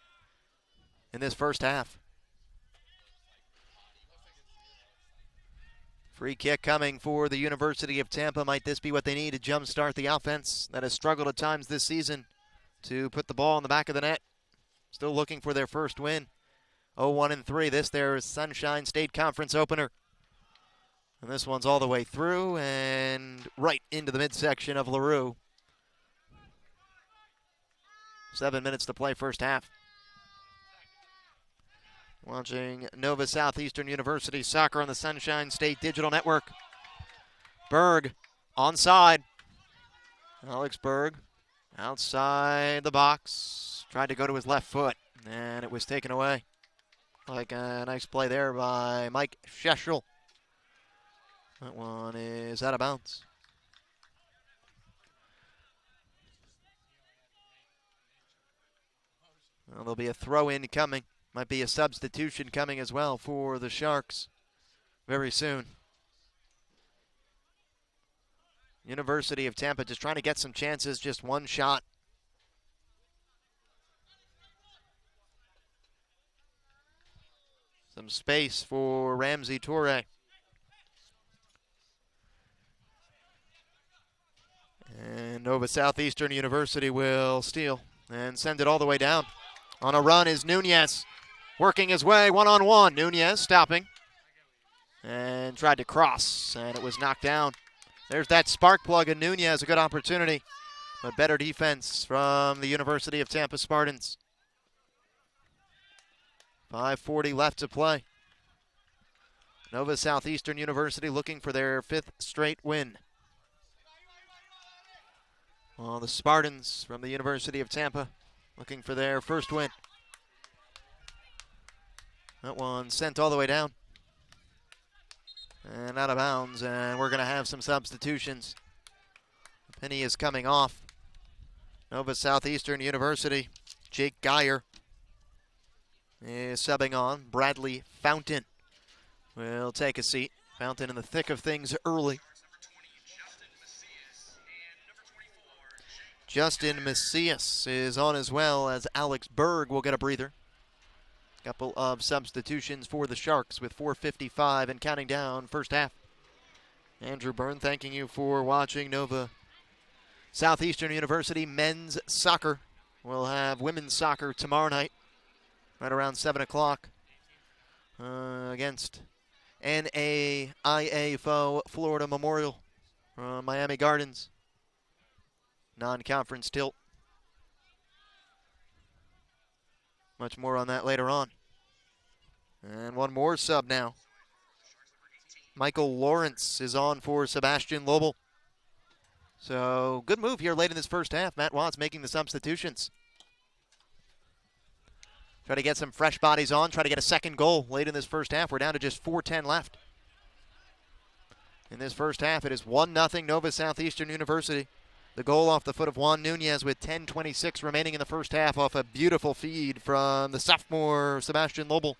in this first half. Free kick coming for the University of Tampa. Might this be what they need to jumpstart the offense that has struggled at times this season to put the ball in the back of the net? Still looking for their first win. 0-1-3. This their Sunshine State Conference opener. And this one's all the way through and right into the midsection of LaRue. 7 minutes to play first half. Watching Nova Southeastern University soccer on the Sunshine State Digital Network. Berg onside. Alex Berg outside the box. Tried to go to his left foot, and it was taken away. Like a nice play there by Mike Scheschel. That one is out of bounds. Well, there'll be a throw-in coming. Might be a substitution coming as well for the Sharks very soon. University of Tampa just trying to get some chances, just one shot. Some space for Ramsey Torre. And Nova Southeastern University will steal and send it all the way down. On a run is Nunez, working his way one-on-one. Nunez stopping and tried to cross, and it was knocked down. There's that spark plug in Nunez, a good opportunity, but better defense from the University of Tampa Spartans. 5:40 left to play. Nova Southeastern University looking for their 5th straight win. Well, the Spartans from the University of Tampa looking for their first win. That one sent all the way down. And out of bounds, and we're going to have some substitutions. Penny is coming off. Nova Southeastern University, Jake Geyer is subbing on. Bradley Fountain will take a seat. Fountain in the thick of things early. Justin Macias is on as well, as Alex Berg will get a breather. Couple of substitutions for the Sharks with 4:55 and counting down first half. Andrew Byrne thanking you for watching Nova Southeastern University men's soccer. We'll have women's soccer tomorrow night, right around 7 o'clock, against NAIA foe Florida Memorial, Miami Gardens. Non-conference tilt. Much more on that later on. And one more sub now. Michael Lawrence is on for Sebastian Lobel. So good move here late in this first half. Matt Watts making the substitutions. Try to get some fresh bodies on. Try to get a second goal late in this first half. We're down to just 4:10 left. In this first half, it is 1-0 Nova Southeastern University. The goal off the foot of Juan Nunez with 10:26 remaining in the first half off a beautiful feed from the sophomore Sebastian Lobel.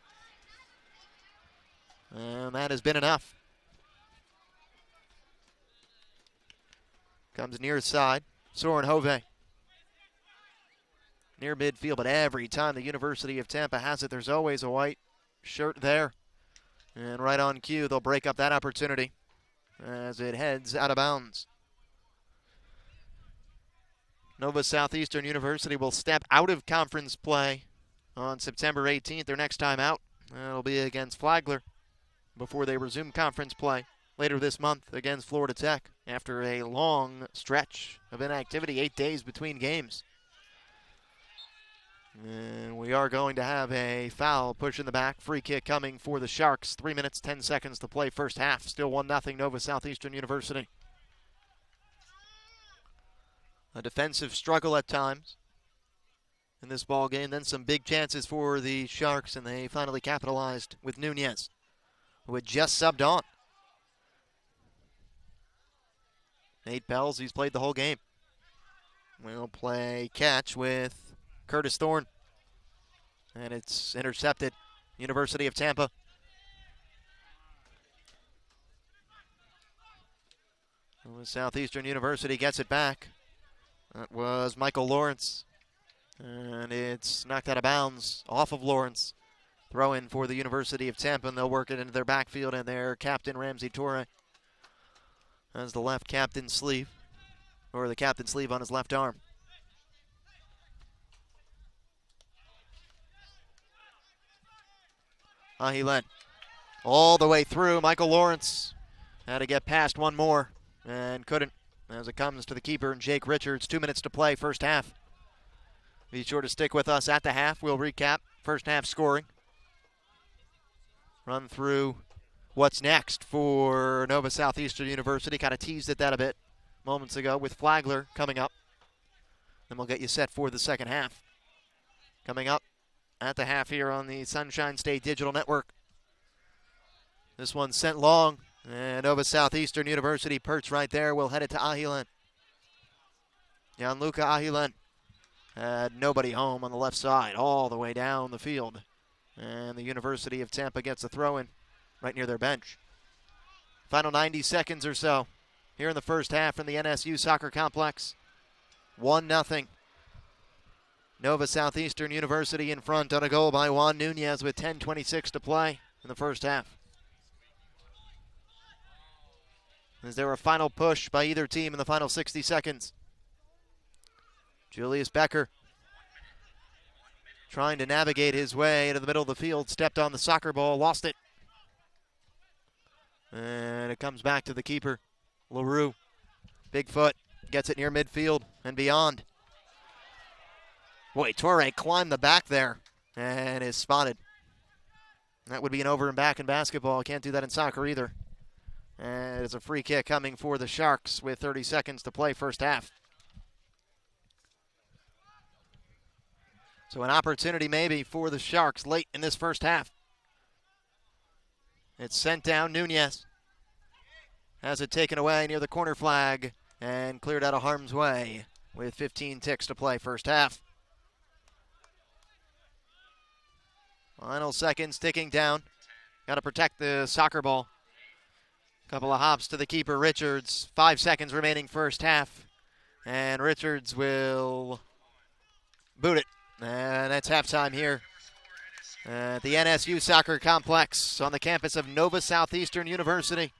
And that has been enough. Comes near side, Soren Hove. Near midfield, but every time the University of Tampa has it, there's always a white shirt there. And right on cue, they'll break up that opportunity as it heads out of bounds. Nova Southeastern University will step out of conference play on September 18th, their next time out. It'll be against Flagler before they resume conference play later this month against Florida Tech after a long stretch of inactivity, 8 days between games. And we are going to have a foul push in the back. Free kick coming for the Sharks. 3 minutes, 10 seconds to play first half. Still 1-0 Nova Southeastern University. A defensive struggle at times in this ball game. Then some big chances for the Sharks, and they finally capitalized with Nunez, who had just subbed on. Nate Bells, he's played the whole game. We'll play catch with Curtis Thorne. And it's intercepted. University of Tampa. Southeastern University gets it back. That was Michael Lawrence. And it's knocked out of bounds off of Lawrence. Throw in for the University of Tampa, and they'll work it into their backfield, and their captain, Ramsey Torre, has the left captain sleeve, or the captain sleeve on his left arm. Ahilen all the way through. Michael Lawrence had to get past one more and couldn't, as it comes to the keeper and Jake Richards. 2 minutes to play, first half. Be sure to stick with us at the half. We'll recap first half scoring. Run through what's next for Nova Southeastern University. Kind of teased at that a bit moments ago with Flagler coming up. Then we'll get you set for the second half. Coming up at the half here on the Sunshine State Digital Network. This one's sent long, and Nova Southeastern University perched right there. We'll head it to Ahilen. Gianluca Ahilen had nobody home on the left side all the way down the field. And the University of Tampa gets a throw-in right near their bench. Final 90 seconds or so here in the first half from the NSU Soccer Complex. 1-0. Nova Southeastern University in front on a goal by Juan Nunez with 10:26 to play in the first half. Is there a final push by either team in the final 60 seconds? Julius Becker trying to navigate his way into the middle of the field, stepped on the soccer ball, lost it. And it comes back to the keeper, LaRue. Big foot, gets it near midfield and beyond. Boy, Torre climbed the back there and is spotted. That would be an over and back in basketball. Can't do that in soccer either. And it's a free kick coming for the Sharks with 30 seconds to play first half. So an opportunity maybe for the Sharks late in this first half. It's sent down Nunez. has it taken away near the corner flag and cleared out of harm's way with 15 ticks to play first half. Final seconds ticking down. Got to protect the soccer ball. Couple of hops to the keeper, Richards. 5 seconds remaining first half. And Richards will boot it. And that's halftime here at the NSU Soccer Complex on the campus of Nova Southeastern University.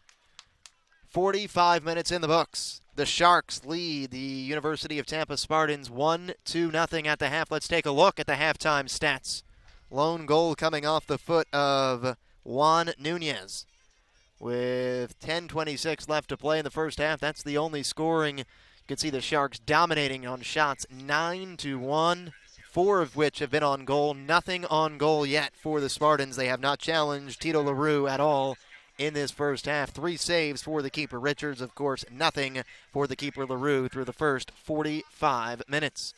45 minutes in the books. The Sharks lead the University of Tampa Spartans 1-0 at the half. Let's take a look at the halftime stats. Lone goal coming off the foot of Juan Nunez. With 10:26 left to play in the first half, that's the only scoring. You can see the Sharks dominating on shots 9-1, 4 of which have been on goal. Nothing on goal yet for the Spartans. They have not challenged Tito LaRue at all in this first half. 3 saves for the keeper, Richards. Of course, nothing for the keeper, LaRue, through the first 45 minutes.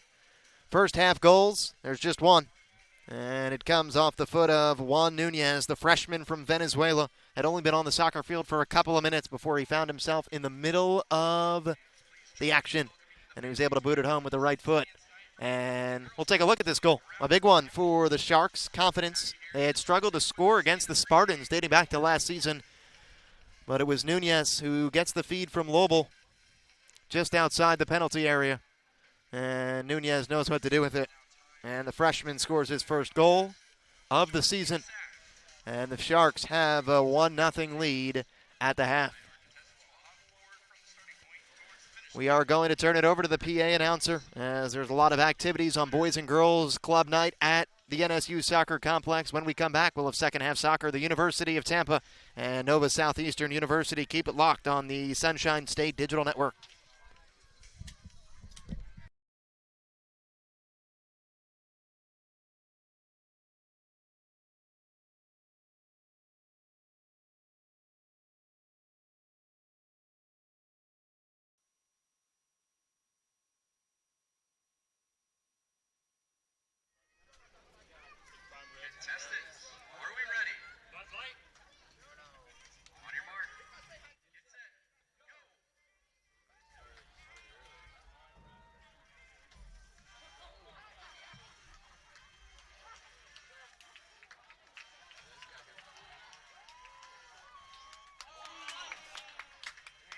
First half goals, there's just one. And it comes off the foot of Juan Nunez, the freshman from Venezuela. Had only been on the soccer field for a couple of minutes before he found himself in the middle of the action. And he was able to boot it home with the right foot. And we'll take a look at this goal. A big one for the Sharks. Confidence. They had struggled to score against the Spartans dating back to last season. But it was Nunez who gets the feed from Lobel just outside the penalty area. And Nunez knows what to do with it. And the freshman scores his first goal of the season. And the Sharks have a 1-0 lead at the half. We are going to turn it over to the PA announcer as there's a lot of activities on Boys and Girls Club Night at the NSU Soccer Complex. When we come back, we'll have second half soccer. The University of Tampa and Nova Southeastern University. Keep it locked on the Sunshine State Digital Network. Contestants, are we ready? On your mark. Get set. Go.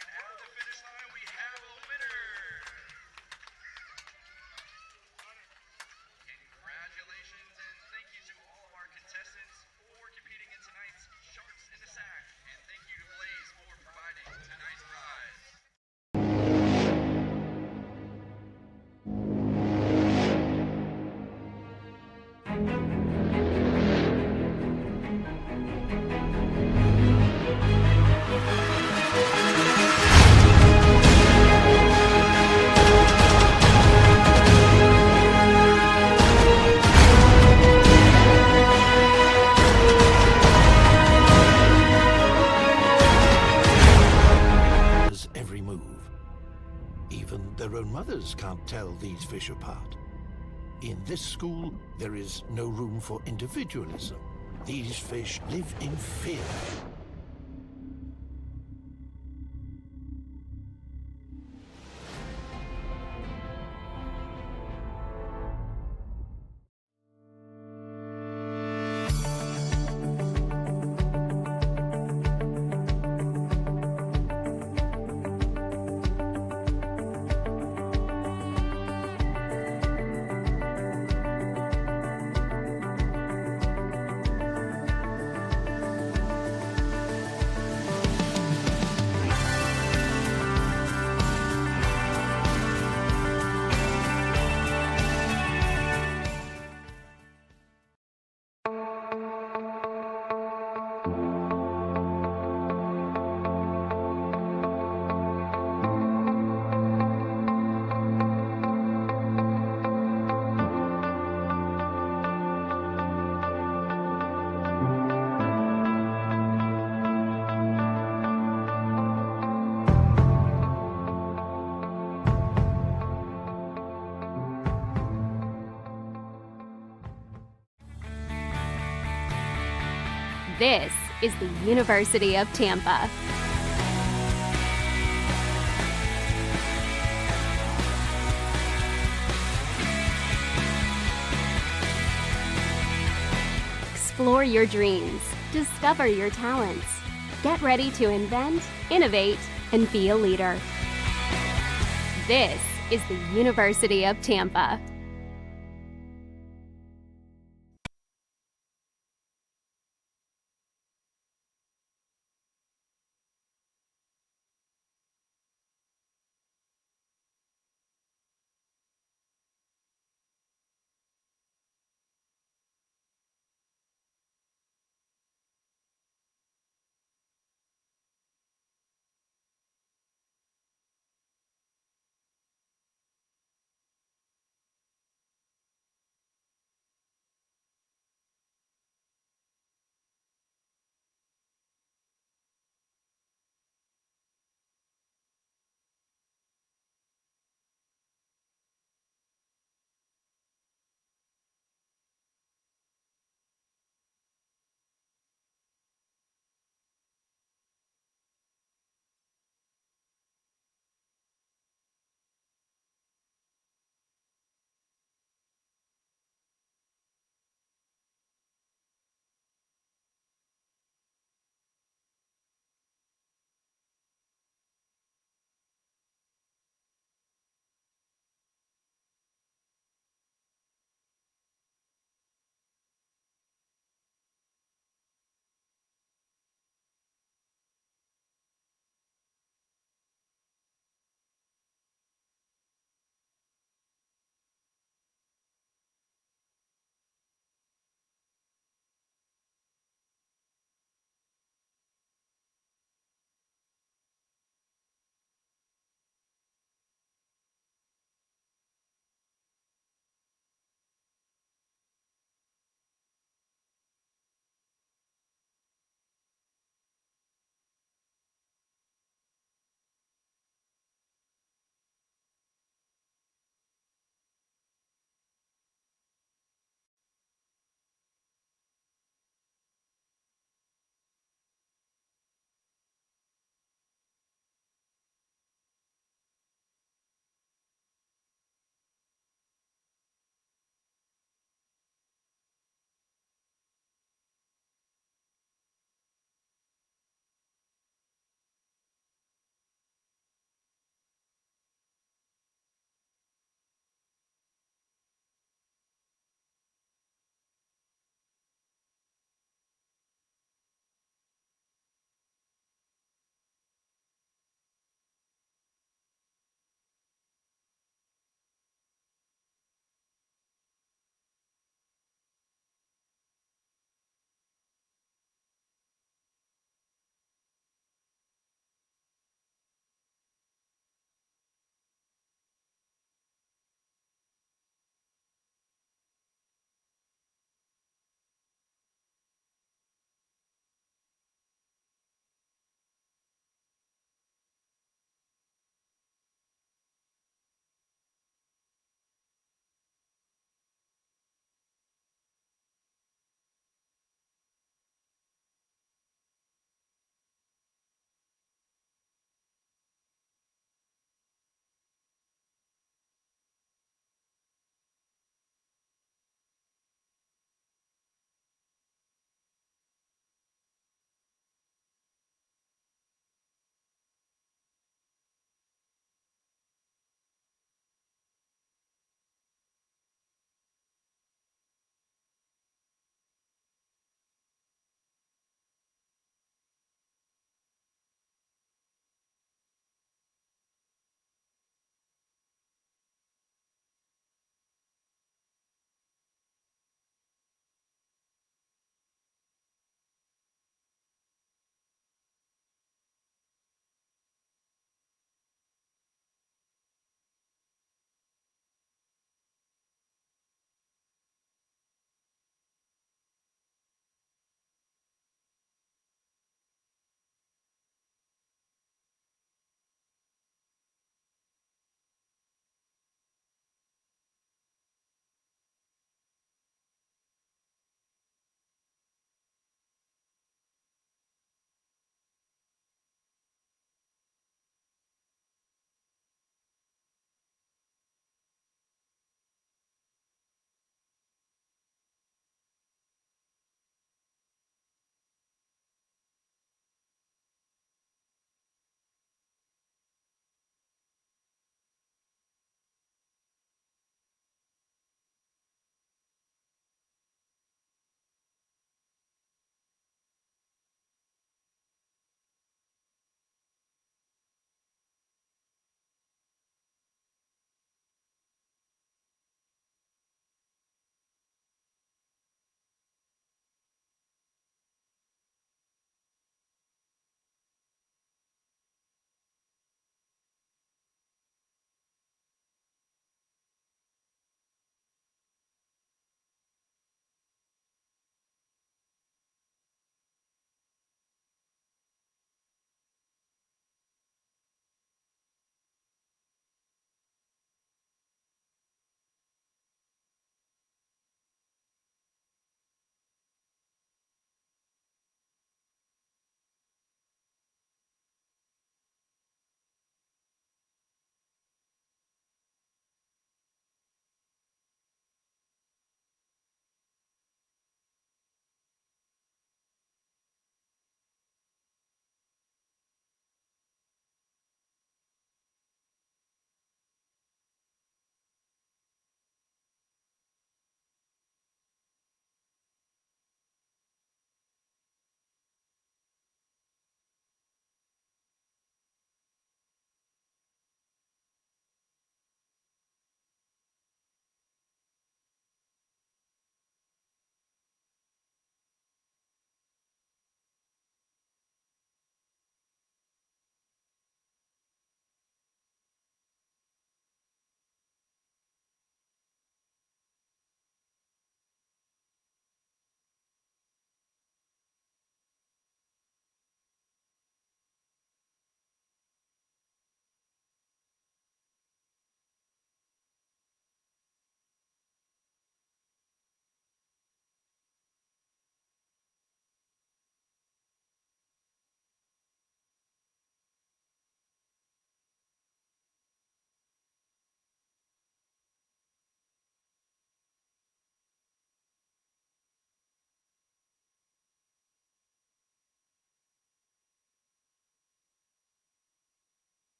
And at the finish line, we have a winner. Congratulations and thank you to all of our contestants for competing in tonight's Sharks in the Sack. And thank you to Blaze for providing tonight's prize. Every move. Even their own mothers can't tell these fish apart. In this school, there is no room for individualism. These fish live in fear. This is the University of Tampa. Explore your dreams. Discover your talents. Get ready to invent, innovate, and be a leader. This is the University of Tampa.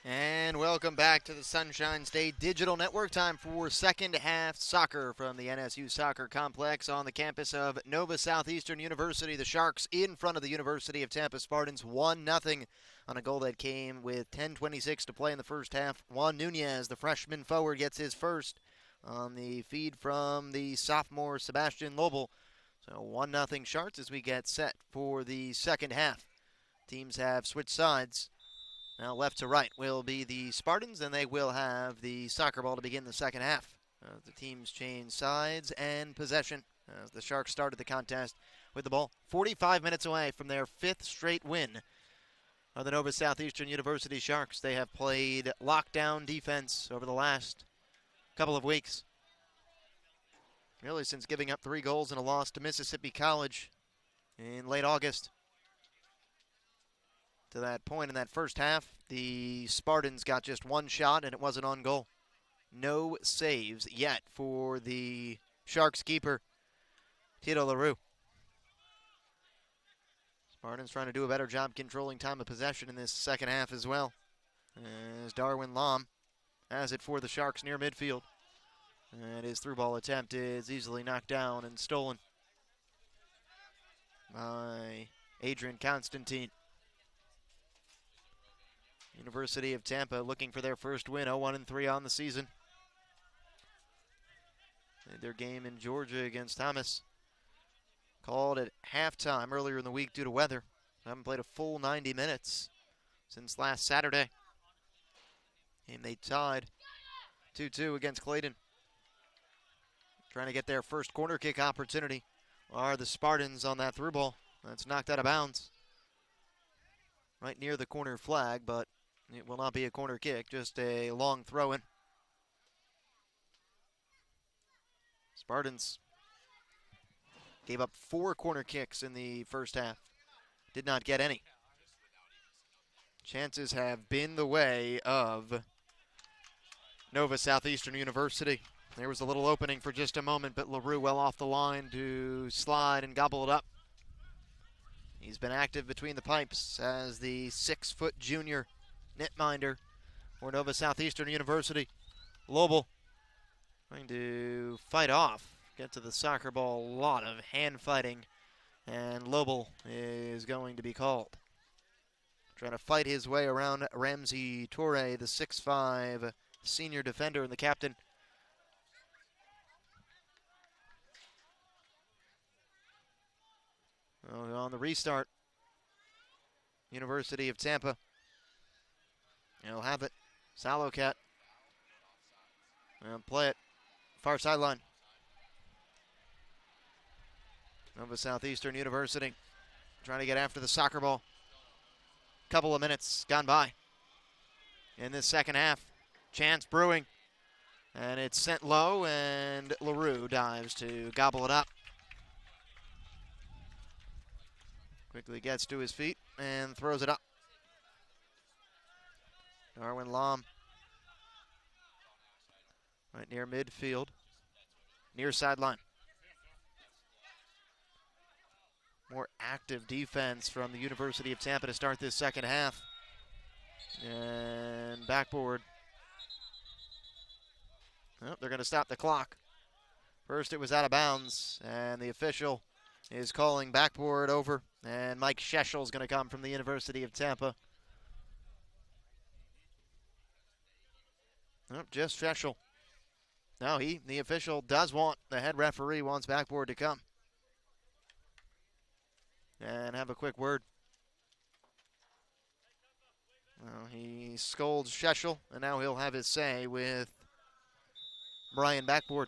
And welcome back to the Sunshine State Digital Network. Time for second half soccer from the NSU Soccer Complex on the campus of Nova Southeastern University. The Sharks in front of the University of Tampa Spartans 1-0 on a goal that came with 10:26 to play in the first half. Juan Nunez, the freshman forward, gets his first on the feed from the sophomore Sebastian Lobel. So 1-0 Sharks as we get set for the second half. Teams have switched sides. Now left to right will be the Spartans, and they will have the soccer ball to begin the second half. The teams change sides and possession as the Sharks started the contest with the ball 45 minutes away from their fifth straight win of the Nova Southeastern University Sharks. They have played lockdown defense over the last couple of weeks, really since giving up 3 goals in a loss to Mississippi College in late August. To that point in that first half, the Spartans got just 1 shot, and it wasn't on goal. No saves yet for the Sharks keeper, Tito LaRue. Spartans trying to do a better job controlling time of possession in this second half as well, as Darwin Lom has it for the Sharks near midfield. And his through ball attempt is easily knocked down and stolen by Adrian Constantine. University of Tampa looking for their first win, 0-1-3 on the season. Their game in Georgia against Thomas called at halftime earlier in the week due to weather. They haven't played a full 90 minutes since last Saturday. And they tied 2-2 against Clayton. Trying to get their first corner kick opportunity are the Spartans on that through ball. That's knocked out of bounds right near the corner flag, but it will not be a corner kick, just a long throw-in. Spartans gave up 4 corner kicks in the first half. Did not get any. Chances have been the way of Nova Southeastern University. There was a little opening for just a moment, but LaRue well off the line to slide and gobble it up. He's been active between the pipes as the 6-foot junior netminder for Nova Southeastern University. Lobel trying to fight off, get to the soccer ball, a lot of hand fighting, and Lobel is going to be called. Trying to fight his way around Ramsey Torre, the 6'5" senior defender and the captain. On the restart, University of Tampa. He'll have it. Salocat. And play it. Far sideline. Nova Southeastern University trying to get after the soccer ball. Couple of minutes gone by in this second half. Chance brewing. And it's sent low, and LaRue dives to gobble it up. Quickly gets to his feet and throws it up. Darwin Lom right near midfield, near sideline. More active defense from the University of Tampa to start this second half. And backboard. Oh, they're going to stop the clock. First it was out of bounds, and the official is calling backboard over. And Mike Scheschel is going to come from the University of Tampa. Oh, just Scheschel. No, the official does want, the head referee wants backboard to come. And have a quick word. Well, he scolds Scheschel, and now he'll have his say with Brian Backboard.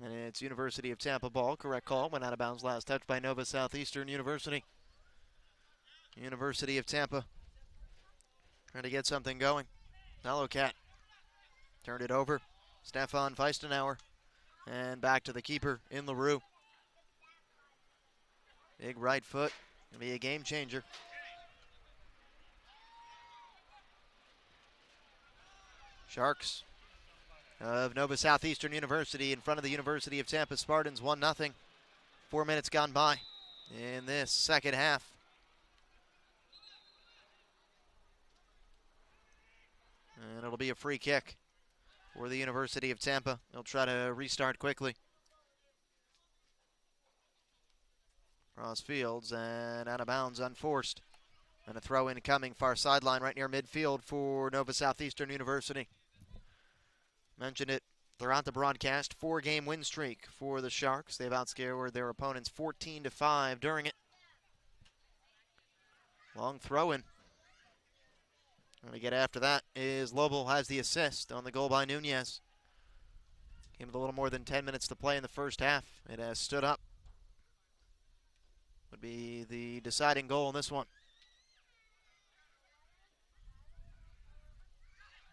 And it's University of Tampa ball. Correct call. Went out of bounds last touch by Nova Southeastern University. University of Tampa trying to get something going. Salocat turned it over. Stefan Feistenauer. And back to the keeper in LaRue. Big right foot. Gonna be a game changer. Sharks of Nova Southeastern University in front of the University of Tampa Spartans, 1-0. 4 minutes gone by in this second half. And it'll be a free kick for the University of Tampa. They'll try to restart quickly. Cross fields and out of bounds, unforced. And a throw in coming far sideline right near midfield for Nova Southeastern University. Mentioned it throughout the broadcast. 4-game win streak for the Sharks. They've outscored their opponents 14-5 during it. Long throw in. Going to get after that is Lobel has the assist on the goal by Nunez. Came with a little more than 10 minutes to play in the first half. It has stood up. Would be the deciding goal in this one.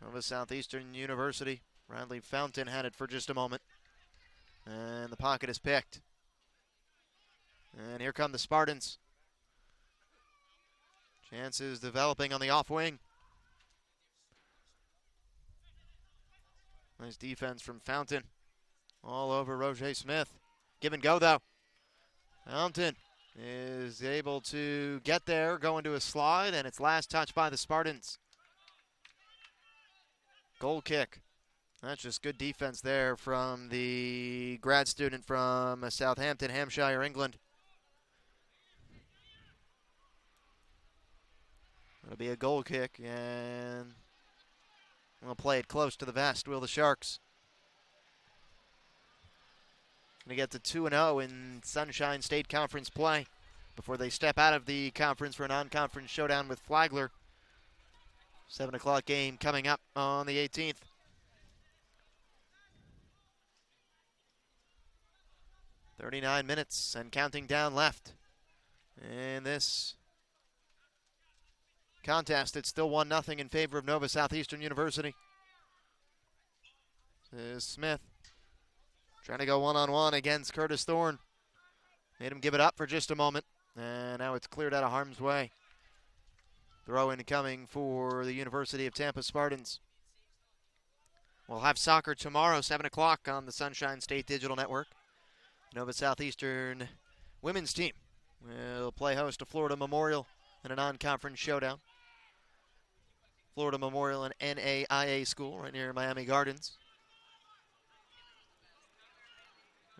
Nova Southeastern University. Bradley Fountain had it for just a moment. And the pocket is picked. And here come the Spartans. Chances developing on the off wing. Nice defense from Fountain. All over Roger Smith. Give and go though. Fountain is able to get there, go into a slide, and it's last touch by the Spartans. Goal kick. That's just good defense there from the grad student from Southampton, Hampshire, England. It'll be a goal kick, and we'll play it close to the vest, will the Sharks. Going to get to 2-0 in Sunshine State Conference play before they step out of the conference for a non-conference showdown with Flagler. 7 o'clock game coming up on the 18th. .39 minutes and counting down left. In this contest, it's still 1-0 in favor of Nova Southeastern University. This is Smith trying to go one-on-one against Curtis Thorne. Made him give it up for just a moment, and now it's cleared out of harm's way. Throw in coming for the University of Tampa Spartans. We'll have soccer tomorrow, 7 o'clock on the Sunshine State Digital Network. Nova Southeastern women's team will play host to Florida Memorial in a non-conference showdown. Florida Memorial, an NAIA school right near Miami Gardens.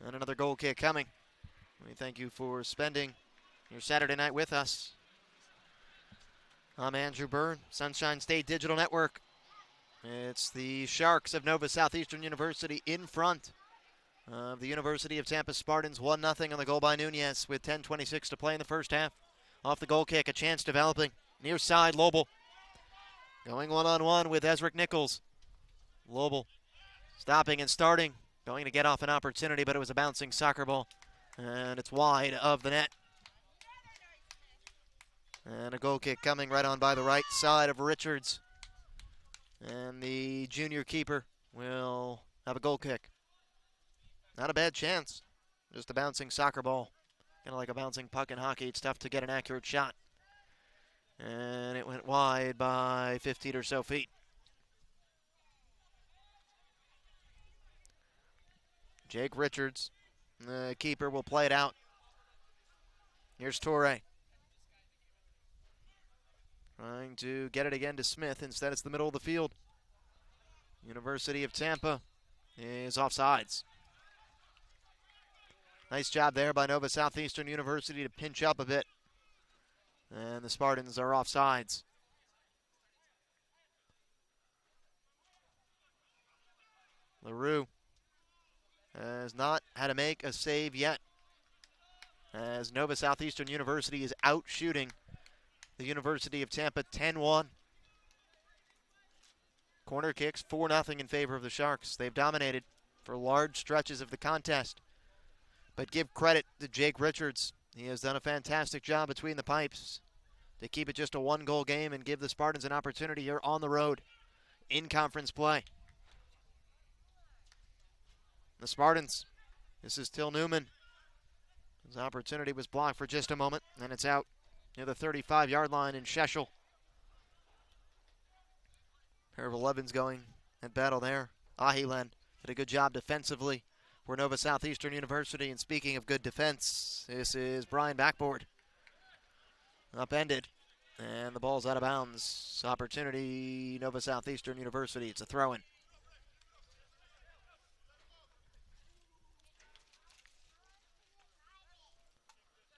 And another goal kick coming. We thank you for spending your Saturday night with us. I'm Andrew Byrne, Sunshine State Digital Network. It's the Sharks of Nova Southeastern University in front of the University of Tampa Spartans. 1-0 on the goal by Nunez with 10:26 to play in the first half. Off the goal kick, a chance developing. Near side, Lobel. Going one-on-one with Ezric Nichols. Lobel stopping and starting. Going to get off an opportunity, but it was a bouncing soccer ball. And it's wide of the net. And a goal kick coming right on by the right side of Richards. And the junior keeper will have a goal kick. Not a bad chance. Just a bouncing soccer ball. Kind of like a bouncing puck in hockey. It's tough to get an accurate shot. And it went wide by 15 or so feet. Jake Richards, the keeper, will play it out. Here's Torre. Trying to get it again to Smith. Instead, it's the middle of the field. University of Tampa is offsides. Nice job there by Nova Southeastern University to pinch up a bit. And the Spartans are offsides. LaRue has not had to make a save yet, as Nova Southeastern University is out shooting the University of Tampa 10-1. Corner kicks 4-0 in favor of the Sharks. They've dominated for large stretches of the contest. But give credit to Jake Richards. He has done a fantastic job between the pipes to keep it just a one-goal game and give the Spartans an opportunity here on the road in conference play. The Spartans, this is Till Newman. His opportunity was blocked for just a moment, and it's out near the 35-yard line in Sheshel. Pair of 11s going at battle there. Ahilan did a good job defensively for Nova Southeastern University. And speaking of good defense, this is Brian Backboard. Upended. And the ball's out of bounds. Opportunity, Nova Southeastern University. It's a throw-in.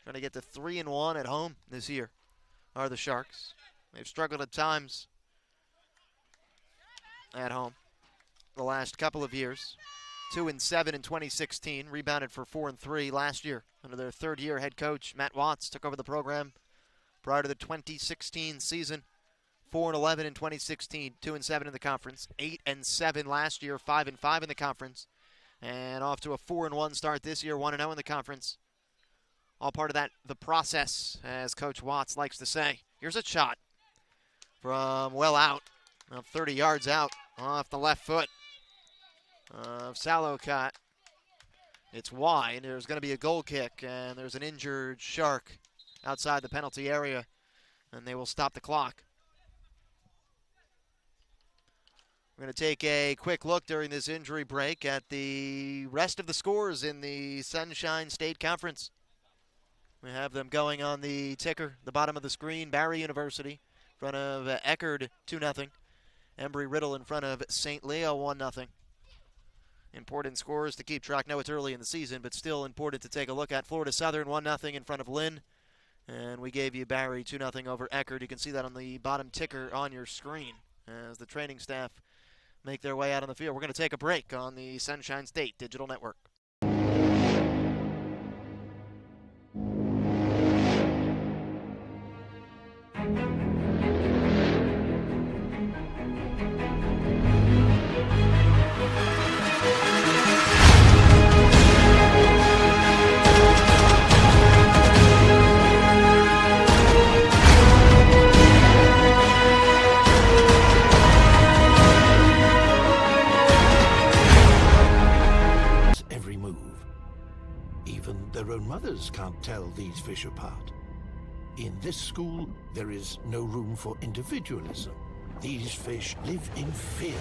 Trying to get to 3-1 at home this year are the Sharks. They've struggled at times at home the last couple of years. 2-7 in 2016, rebounded for 4-3 last year under their third-year head coach Matt Watts took over the program prior to the 2016 season. 4-11 in 2016, 2-7 in the conference, 8-7 last year, 5-5 in the conference, and off to a 4-1 start this year, 1-0 in the conference. All part of that, the process, as Coach Watts likes to say. Here's a shot from well out, 30 yards out, off the left foot of Salokot. It's wide. There's going to be a goal kick, and there's an injured Shark outside the penalty area, and they will stop the clock. We're going to take a quick look during this injury break at the rest of the scores in the Sunshine State Conference. We have them going on the ticker, the bottom of the screen. Barry University in front of Eckerd, 2-0. Embry-Riddle in front of St. Leo, 1-0. Important scores to keep track. Know it's early in the season, but still important to take a look at. Florida Southern, 1-0 in front of Lynn. And we gave you Barry 2-0 over Eckerd. You can see that on the bottom ticker on your screen as the training staff make their way out on the field. We're going to take a break on the Sunshine State Digital Network. Their own mothers can't tell these fish apart. In this school, there is no room for individualism. These fish live in fear.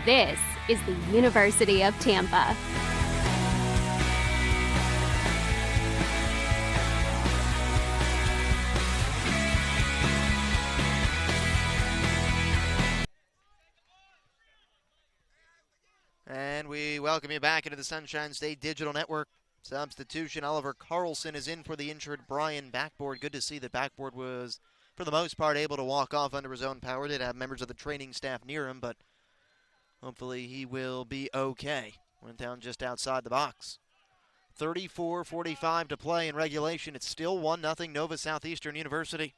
This is the University of Tampa. And we welcome you back into the Sunshine State Digital Network. Substitution, Oliver Carlson is in for the injured Brian Backboard. Good to see that Backboard was, for the most part, able to walk off under his own power. Did have members of the training staff near him, but hopefully he will be okay. Went down just outside the box. 34:45 to play in regulation. It's still 1-0 Nova Southeastern University.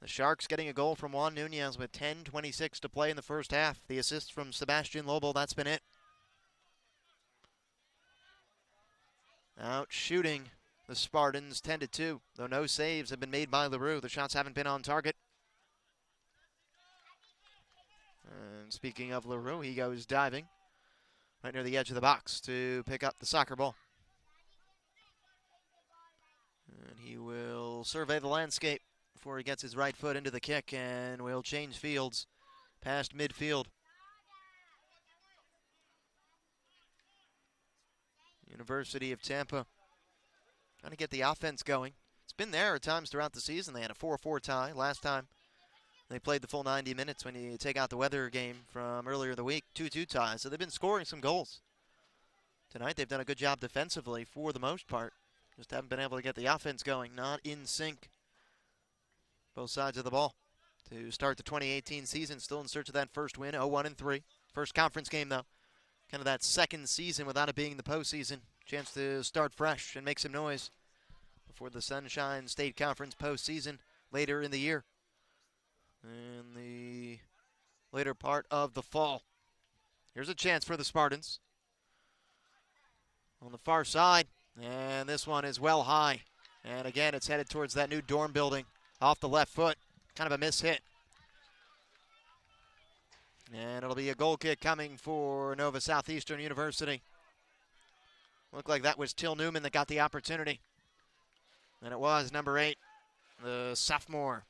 The Sharks getting a goal from Juan Nunez with 10:26 to play in the first half. The assist from Sebastian Lobel, that's been it. Out shooting the Spartans 10-2, though no saves have been made by LaRue. The shots haven't been on target. And speaking of LaRue, he goes diving right near the edge of the box to pick up the soccer ball. And he will survey the landscape before he gets his right foot into the kick, and will change fields past midfield. University of Tampa trying to get the offense going. It's been there at times throughout the season. They had a 4-4 tie last time they played the full 90 minutes when you take out the weather game from earlier in the week. 2-2 ties. So they've been scoring some goals. Tonight they've done a good job defensively for the most part. Just haven't been able to get the offense going. Not in sync. Both sides of the ball. To start the 2018 season, still in search of that first win, 0-1-3. First conference game, though. Kind of that second season without it being the postseason. Chance to start fresh and make some noise before the Sunshine State Conference postseason later in the year. In the later part of the fall. Here's a chance for the Spartans. On the far side, and this one is well high. And again, it's headed towards that new dorm building off the left foot. Kind of a miss hit. And it'll be a goal kick coming for Nova Southeastern University. Looked like that was Till Newman that got the opportunity. And it was number 8, the sophomore.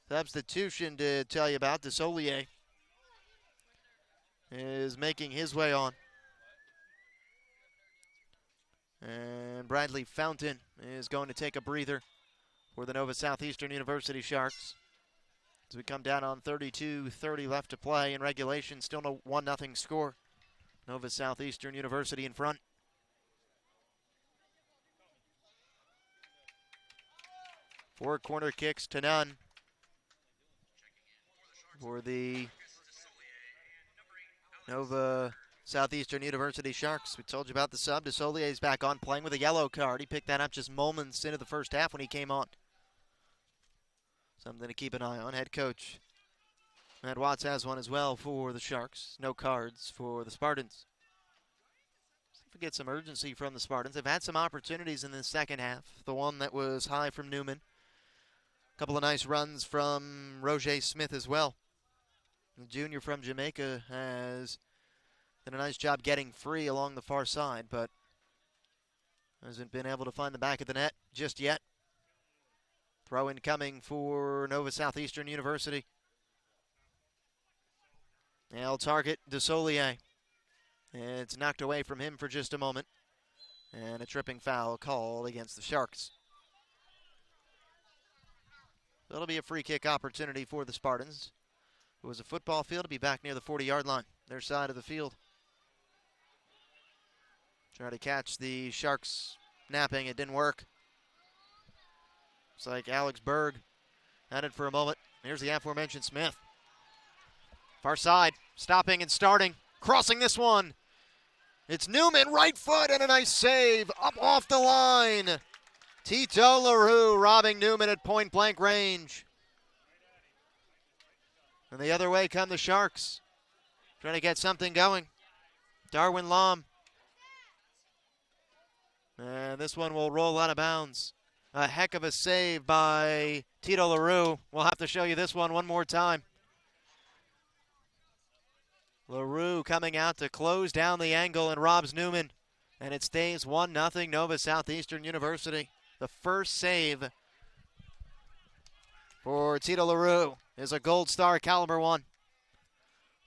Substitution to tell you about. DeSolier is making his way on. And Bradley Fountain is going to take a breather for the Nova Southeastern University Sharks. As we come down on 32:30 left to play in regulation. Still no 1-0 score. Nova Southeastern University in front. Four corner kicks to none for the Nova Southeastern University Sharks. We told you about the sub. DeSolier's back on, playing with a yellow card. He picked that up just moments into the first half when he came on. Something to keep an eye on. Head coach Matt Watts has one as well for the Sharks. No cards for the Spartans. See if we get some urgency from the Spartans. They've had some opportunities in the second half. The one that was high from Newman. A couple of nice runs from Roger Smith as well. The junior from Jamaica has done a nice job getting free along the far side, but hasn't been able to find the back of the net just yet. Throw in coming for Nova Southeastern University. They'll target DeSolier. It's knocked away from him for just a moment. And a tripping foul called against the Sharks. That'll be a free kick opportunity for the Spartans. It was a football field to be back near the 40-yard line, their side of the field. Try to catch the Sharks napping. It didn't work. Looks like Alex Berg had it for a moment. Here's the aforementioned Smith. Far side, stopping and starting. Crossing this one. It's Newman, right foot, and a nice save up off the line. Tito LaRue robbing Newman at point-blank range. And the other way come the Sharks. Trying to get something going. Darwin Lom. And this one will roll out of bounds. A heck of a save by Tito LaRue. We'll have to show you this one more time. LaRue coming out to close down the angle and robs Newman. And it stays 1-0 Nova Southeastern University. The first save for Tito LaRue is a Gold Star caliber one.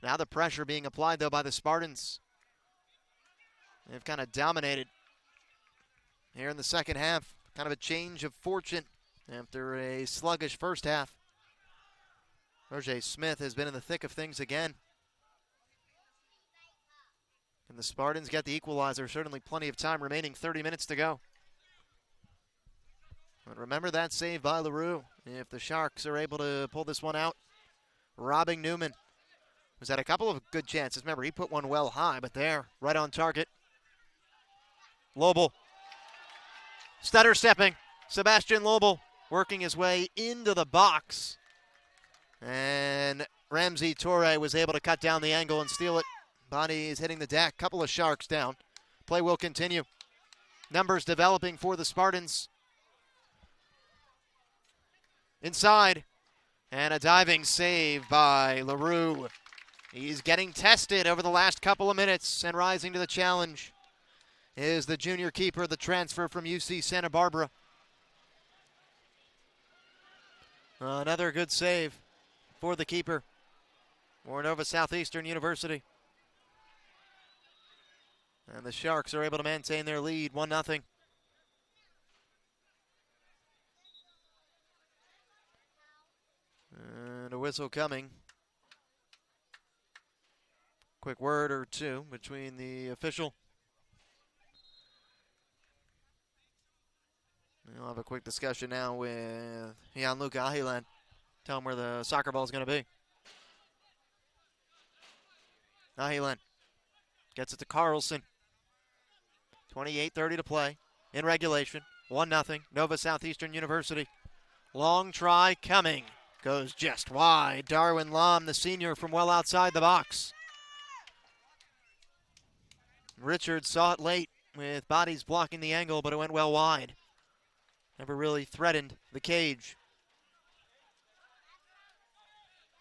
Now the pressure being applied, though, by the Spartans. They've kind of dominated here in the second half. Kind of a change of fortune after a sluggish first half. Roger Smith has been in the thick of things again. And the Spartans get the equalizer. Certainly plenty of time remaining, 30 minutes to go. But remember that save by LaRue. If the Sharks are able to pull this one out, robbing Newman, who's had a couple of good chances. Remember, he put one well high, but there, right on target. Lobel. Stutter stepping. Sebastian Lobel working his way into the box. And Ramsey Torre was able to cut down the angle and steal it. Body is hitting the deck. Couple of Sharks down. Play will continue. Numbers developing for the Spartans. Inside. And a diving save by LaRue. He's getting tested over the last couple of minutes and rising to the challenge is the junior keeper, the transfer from UC Santa Barbara. Another good save for the keeper for Nova Southeastern University. And the Sharks are able to maintain their lead, 1-0. And a whistle coming. Quick word or two between the official. We'll have a quick discussion now with Gianluca Ahilan. Tell him where the soccer ball is going to be. Ahilan gets it to Carlson. 28:30 to play in regulation. 1-0, Nova Southeastern University. Long try coming. Goes just wide. Darwin Lom, the senior from well outside the box. Richards saw it late with bodies blocking the angle, but it went well wide. Never really threatened the cage.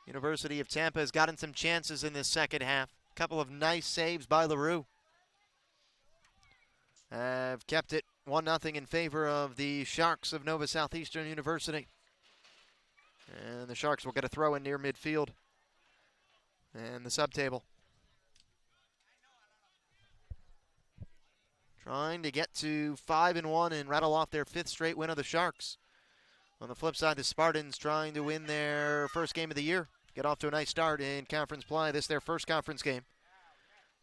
University of Tampa has gotten some chances in this second half. A couple of nice saves by LaRue. Have kept it 1-0 in favor of the Sharks of Nova Southeastern University. And the Sharks will get a throw in near midfield and the sub-table. Trying to get to 5-1 and rattle off their 5th straight win of the Sharks. On the flip side, the Spartans trying to win their first game of the year. Get off to a nice start in conference play. This is their first conference game.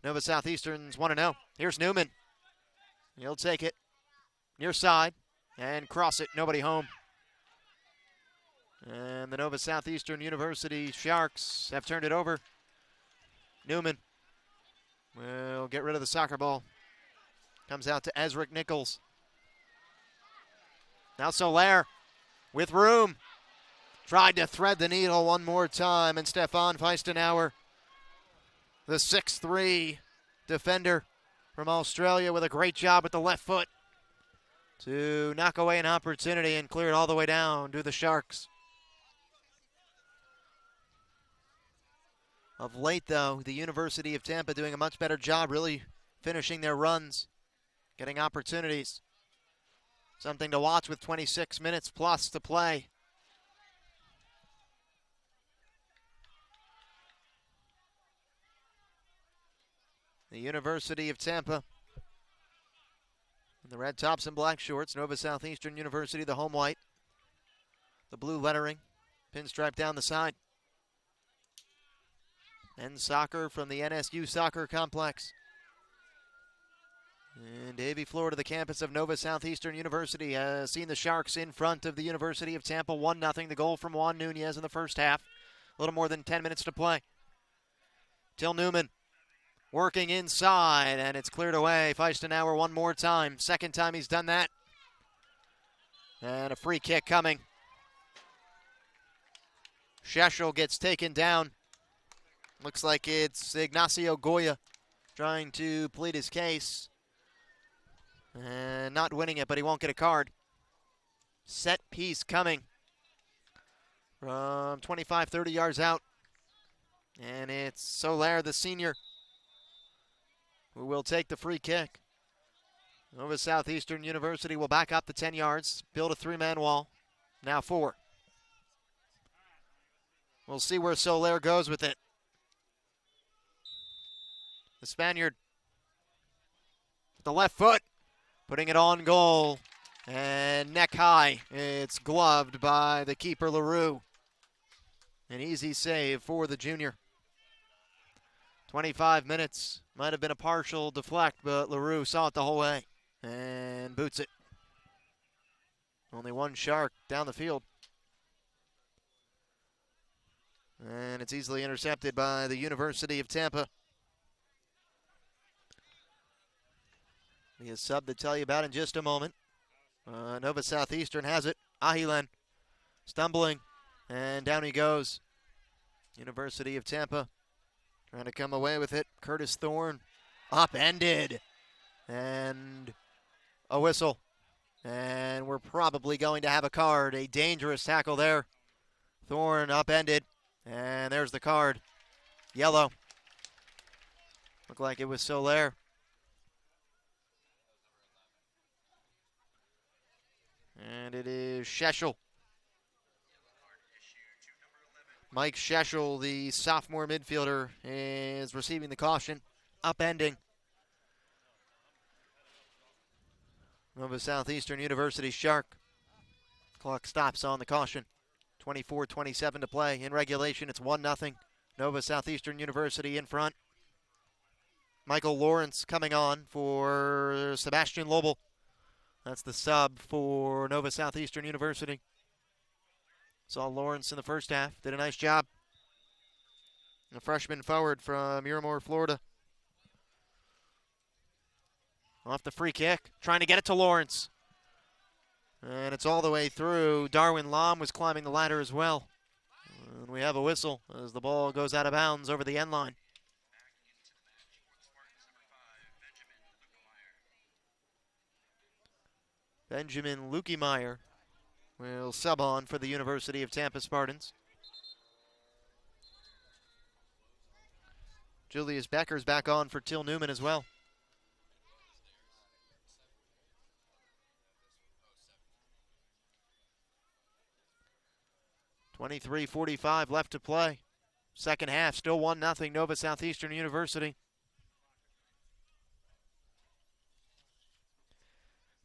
Nova Southeastern's 1-0. Here's Newman. He'll take it near side and cross it. Nobody home. And the Nova Southeastern University Sharks have turned it over. Newman will get rid of the soccer ball. Comes out to Ezric Nichols. Now Soler with room. Tried to thread the needle one more time, and Stefan Feistenauer, the 6'3" defender from Australia, with a great job with the left foot to knock away an opportunity and clear it all the way down to the Sharks. Of late, though, the University of Tampa doing a much better job really finishing their runs, getting opportunities. Something to watch with 26 minutes plus to play. The University of Tampa, the red tops and black shorts. Nova Southeastern University, the home white. The blue lettering, pinstripe down the side. And soccer from the NSU Soccer Complex. And Davie, Florida, the campus of Nova Southeastern University, has seen the Sharks in front of the University of Tampa 1-0. The goal from Juan Nunez in the first half. A little more than 10 minutes to play. Till Newman working inside, and it's cleared away. Feistenauer one more time. Second time he's done that. And a free kick coming. Sheshel gets taken down. Looks like it's Ignacio Goya trying to plead his case. And not winning it, but he won't get a card. Set piece coming from 25, 30 yards out. And it's Soler, the senior, who will take the free kick. Nova Southeastern University will back up the 10 yards, build a 3-man wall. Now 4. We'll see where Soler goes with it. The Spaniard with the left foot, putting it on goal. And neck high, it's gloved by the keeper LaRue. An easy save for the junior. 25 minutes. Might have been a partial deflect, but LaRue saw it the whole way and boots it. Only one Shark down the field. And it's easily intercepted by the University of Tampa. Be a sub to tell you about in just a moment. Nova Southeastern has it. Ahilan stumbling, and down he goes. University of Tampa trying to come away with it. Curtis Thorne upended, and a whistle. And we're probably going to have a card. A dangerous tackle there. Thorne upended, and there's the card. Yellow. Looked like it was Soler. And it is Sheshel. Mike Sheshel, the sophomore midfielder, is receiving the caution. Upending. Nova Southeastern University Shark. Clock stops on the caution. 24-27 to play. In regulation, it's 1-0. Nova Southeastern University in front. Michael Lawrence coming on for Sebastian Lobel. That's the sub for Nova Southeastern University. Saw Lawrence in the first half. Did a nice job. A freshman forward from Miramar, Florida. Off the free kick. Trying to get it to Lawrence. And it's all the way through. Darwin Lam was climbing the ladder as well. And we have a whistle as the ball goes out of bounds over the end line. Benjamin Lukemeier will sub on for the University of Tampa Spartans. Julius Becker's back on for Till Newman as well. .23:45 left to play. Second half, still 1-0 Nova Southeastern University.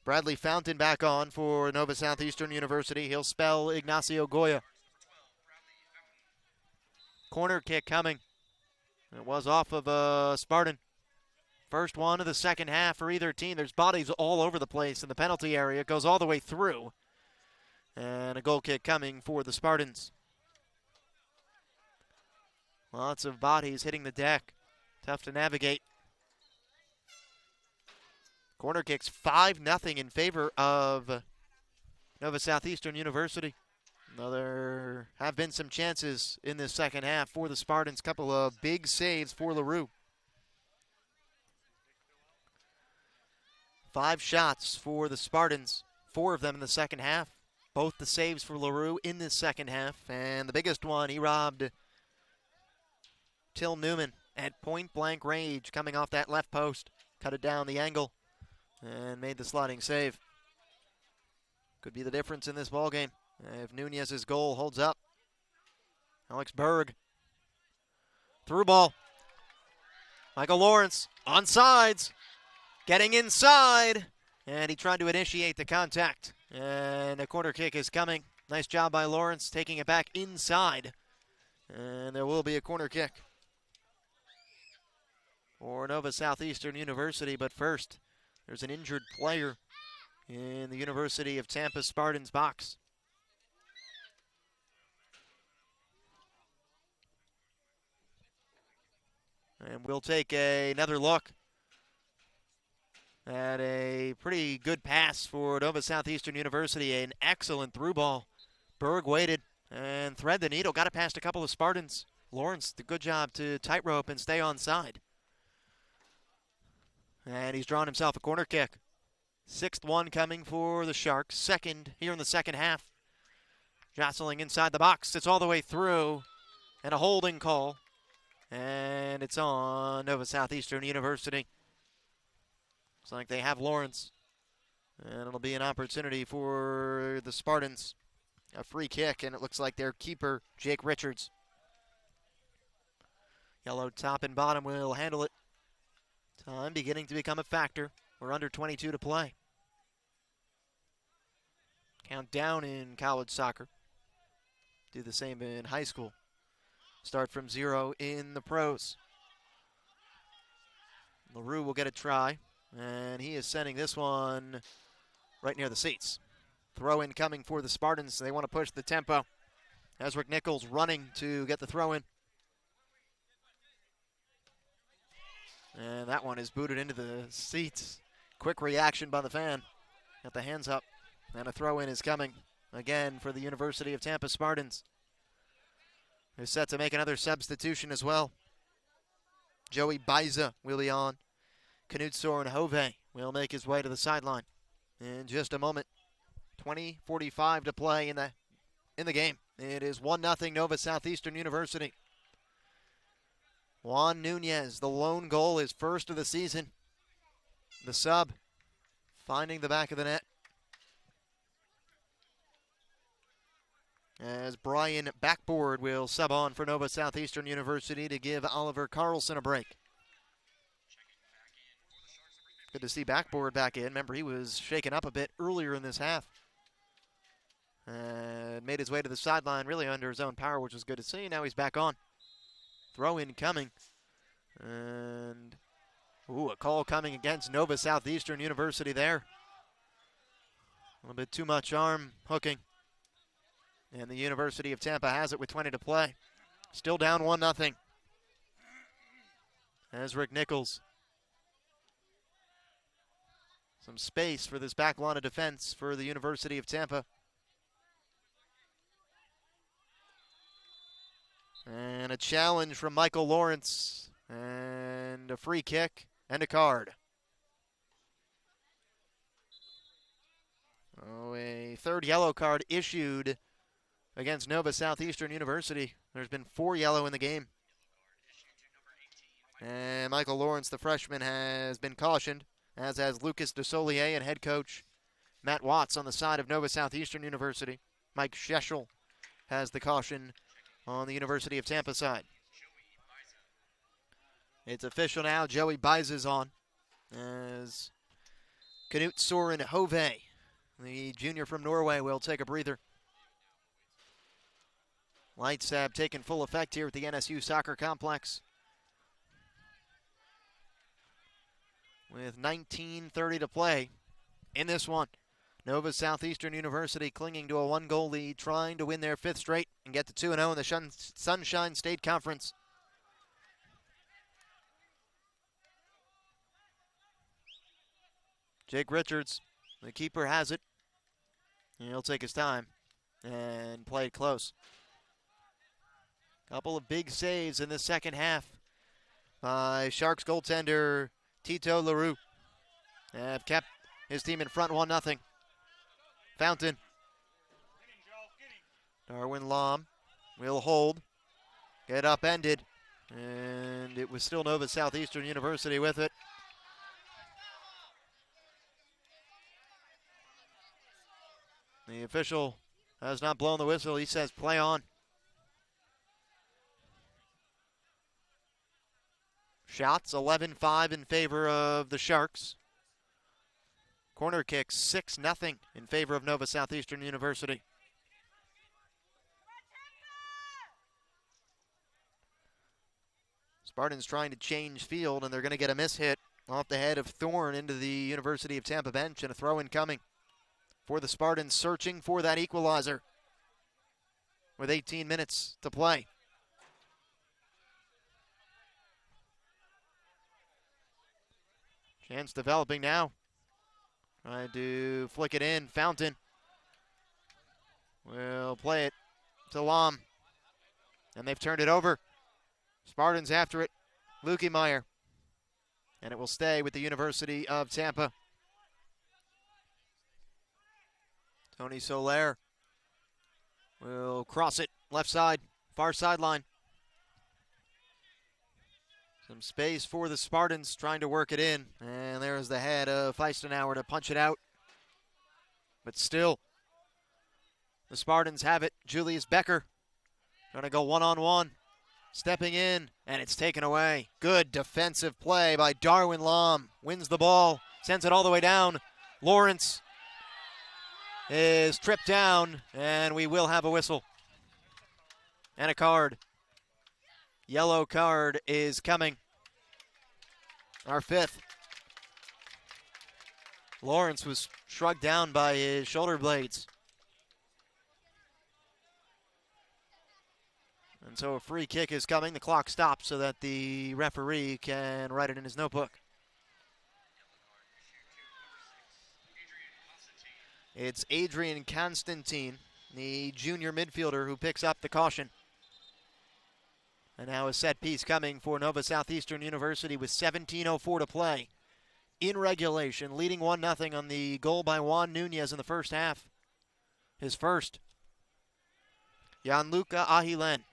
Bradley Fountain back on for Nova Southeastern University. He'll spell Ignacio Goya. Corner kick coming. It was off of Spartan. First one of the second half for either team. There's bodies all over the place in the penalty area. It goes all the way through. And a goal kick coming for the Spartans. Lots of bodies hitting the deck. Tough to navigate. Corner kicks 5-0 in favor of Nova Southeastern University. Now there have been some chances in this second half for the Spartans. Couple of big saves for LaRue. 5 shots for the Spartans. 4 of them in the second half. Both the saves for LaRue in this second half. And the biggest one, he robbed Till Newman at point-blank range coming off that left post. Cut it down the angle and made the sliding save. Could be the difference in this ballgame if Nunez's goal holds up. Alex Berg. Through ball. Michael Lawrence on sides. Getting inside. And he tried to initiate the contact. And a corner kick is coming. Nice job by Lawrence taking it back inside. And there will be a corner kick for Nova Southeastern University. But first, there's an injured player in the University of Tampa Spartans box. And we'll take another look at a pretty good pass for Nova Southeastern University. An excellent through ball. Berg waited and thread the needle. Got it past a couple of Spartans. Lawrence did a good job to tightrope and stay on side. And he's drawn himself a corner kick. 6th one coming for the Sharks. Second here in the second half. Jostling inside the box. It's all the way through. And a holding call. And it's on Nova Southeastern University. Looks like they have Lawrence. And it'll be an opportunity for the Spartans. A free kick, and it looks like their keeper, Jake Richards. Yellow top and bottom will handle it. Time beginning to become a factor. We're under 22 to play. Count down in college soccer. Do the same in high school. Start from 0 in the pros. LaRue will get a try, and he is sending this one right near the seats. Throw in coming for the Spartans. They want to push the tempo. Ezrick Nichols running to get the throw in. And that one is booted into the seats. Quick reaction by the fan. Got the hands up. And a throw in is coming again for the University of Tampa Spartans. They're set to make another substitution as well. Joey Baiza will be on. Knut Soren Hove will make his way to the sideline in just a moment. 20:45 to play in the game. It is 1-0 Nova Southeastern University. Juan Nunez, the lone goal, is first of the season. The sub finding the back of the net. As Brian Backboard will sub on for Nova Southeastern University to give Oliver Carlson a break. Good to see Backboard back in. Remember, he was shaken up a bit earlier in this half. Made his way to the sideline, really under his own power, which was good to see. Now he's back on. Throw in coming. And, a call coming against Nova Southeastern University there. A little bit too much arm hooking. And the University of Tampa has it with 20 to play. Still down 1-0. As Rick Nichols. Some space for this back line of defense for the University of Tampa. And a challenge from Michael Lawrence. And a free kick and a card. A third yellow card issued against Nova Southeastern University. There's been 4 yellow in the game. And Michael Lawrence, the freshman, has been cautioned, as has Lucas DeSolier and head coach Matt Watts on the side of Nova Southeastern University. Mike Scheschel has the caution on the University of Tampa side. It's official now. Joey Bize is on as Knut Soren Hove, the junior from Norway, will take a breather. Lights have taken full effect here at the NSU Soccer Complex. With 19:30 to play in this one. Nova Southeastern University clinging to a 1-goal lead, trying to win their 5th straight and get to 2-0 in the Sunshine State Conference. Jake Richards, the keeper, has it. He'll take his time and play it close. Couple of big saves in the second half by Sharks goaltender Tito LaRue. Have kept his team in front 1-0. Fountain. Darwin Lom will hold. Get upended. And it was still Nova Southeastern University with it. The official has not blown the whistle. He says play on. Shots 11-5 in favor of the Sharks. Corner kicks 6-0 in favor of Nova Southeastern University. Spartans trying to change field, and they're going to get a miss hit off the head of Thorne into the University of Tampa bench, and a throw-in coming for the Spartans, searching for that equalizer with 18 minutes to play. Chance developing now. Trying to flick it in. Fountain will play it to Lom. And they've turned it over. Spartans after it. Lukey Meyer. And it will stay with the University of Tampa. Tony Soler will cross it. Left side. Far sideline. Some space for the Spartans trying to work it in. And there's the head of Feistenauer to punch it out. But still, the Spartans have it. Julius Becker trying to go one-on-one. Stepping in, and it's taken away. Good defensive play by Darwin Lom. Wins the ball, sends it all the way down. Lawrence is tripped down, and we will have a whistle. And a card. Yellow card is coming. Our 5th. Lawrence was shrugged down by his shoulder blades. And so a free kick is coming. The clock stops so that the referee can write it in his notebook. It's Adrian Constantine, the junior midfielder, who picks up the caution. And now a set piece coming for Nova Southeastern University with 17:04 to play. In regulation, leading 1-0 on the goal by Juan Nunez in the first half. His first. Gianluca Ahilen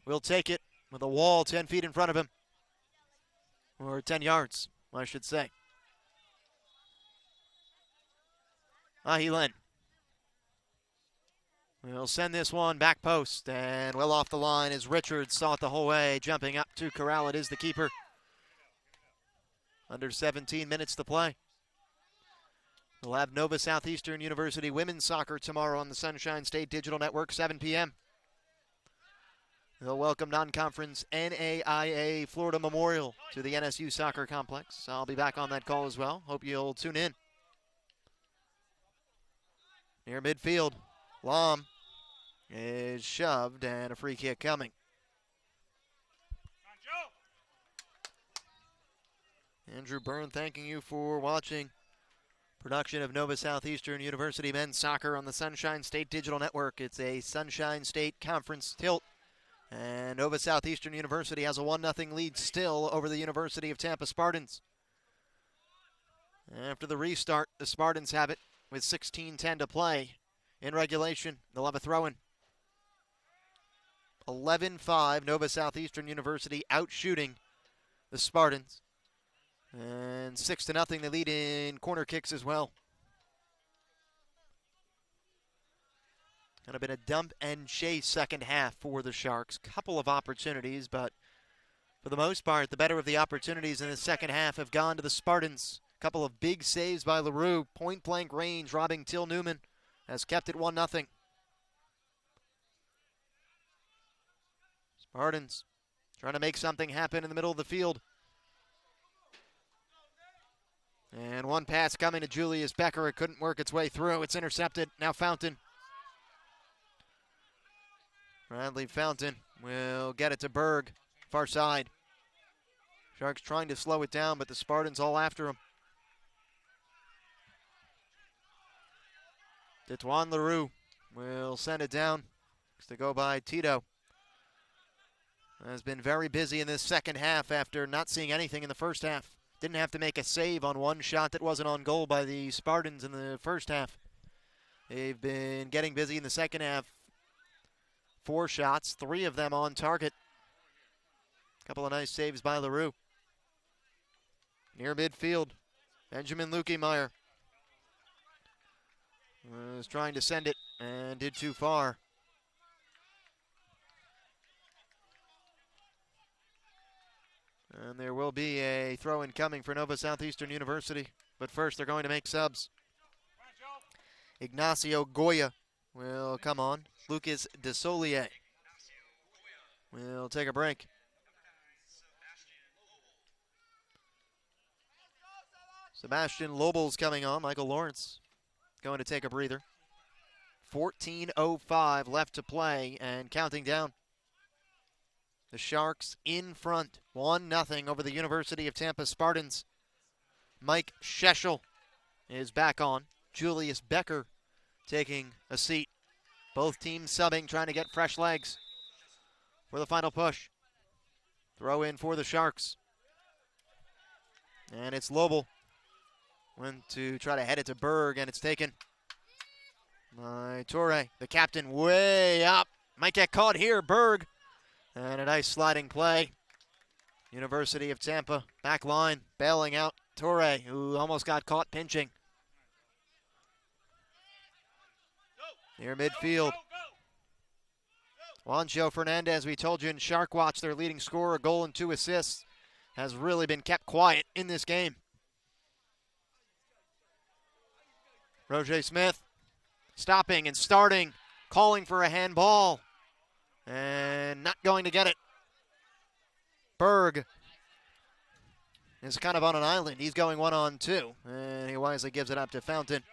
will take it with a wall 10 feet in front of him. Or 10 yards, I should say. Ahilen will send this one back post, and well off the line as Richards saw it the whole way, jumping up to corral it is the keeper. Under 17 minutes to play. We'll have Nova Southeastern University women's soccer tomorrow on the Sunshine State Digital Network, 7 p.m. They'll welcome non-conference NAIA Florida Memorial to the NSU Soccer Complex. I'll be back on that call as well. Hope you'll tune in. Near midfield, Lom is shoved and a free kick coming. Andrew Byrne thanking you for watching production of Nova Southeastern University men's soccer on the Sunshine State Digital Network. It's a Sunshine State Conference tilt. And Nova Southeastern University has a 1-0 lead still over the University of Tampa Spartans. After the restart, the Spartans have it with 16:10 to play in regulation. They'll have a throw-in. 11-5, Nova Southeastern University out shooting the Spartans. And 6-0, they lead in corner kicks as well. Kind of been a dump and chase second half for the Sharks. Couple of opportunities, but for the most part, the better of the opportunities in the second half have gone to the Spartans. Couple of big saves by LaRue. Point-blank range, robbing Till Newman has kept it 1-0. Spartans trying to make something happen in the middle of the field. And one pass coming to Julius Becker. It couldn't work its way through. It's intercepted. Now Fountain. Bradley Fountain will get it to Berg, far side. Sharks trying to slow it down, but the Spartans all after him. Detuan LaRue will send it down to go by Tito. Has been very busy in this second half after not seeing anything in the first half. Didn't have to make a save on one shot that wasn't on goal by the Spartans in the first half. They've been getting busy in the second half. 4 shots, 3 of them on target. Couple of nice saves by LaRue. Near midfield, Benjamin Lukemeier was trying to send it and did too far. And there will be a throw-in coming for Nova Southeastern University. But first, they're going to make subs. Ignacio Goya will come on. Lucas Desolier will take a break. Sebastian Lobel's coming on. Michael Lawrence going to take a breather. 14:05 left to play and counting down. The Sharks in front, 1-0 over the University of Tampa Spartans. Mike Scheschel is back on. Julius Becker taking a seat. Both teams subbing, trying to get fresh legs for the final push. Throw in for the Sharks. And it's Lobel. Went to try to head it to Berg, and it's taken by Torre. The captain way up. Might get caught here, Berg. And a nice sliding play. University of Tampa, back line, bailing out Torre, who almost got caught pinching. Near midfield. Juancho Fernandez, we told you in Shark Watch, their leading scorer, a goal and 2 assists, has really been kept quiet in this game. Roger Smith stopping and starting, calling for a handball, and not going to get it. Berg is kind of on an island. He's going 1-on-2, and he wisely gives it up to Fountain.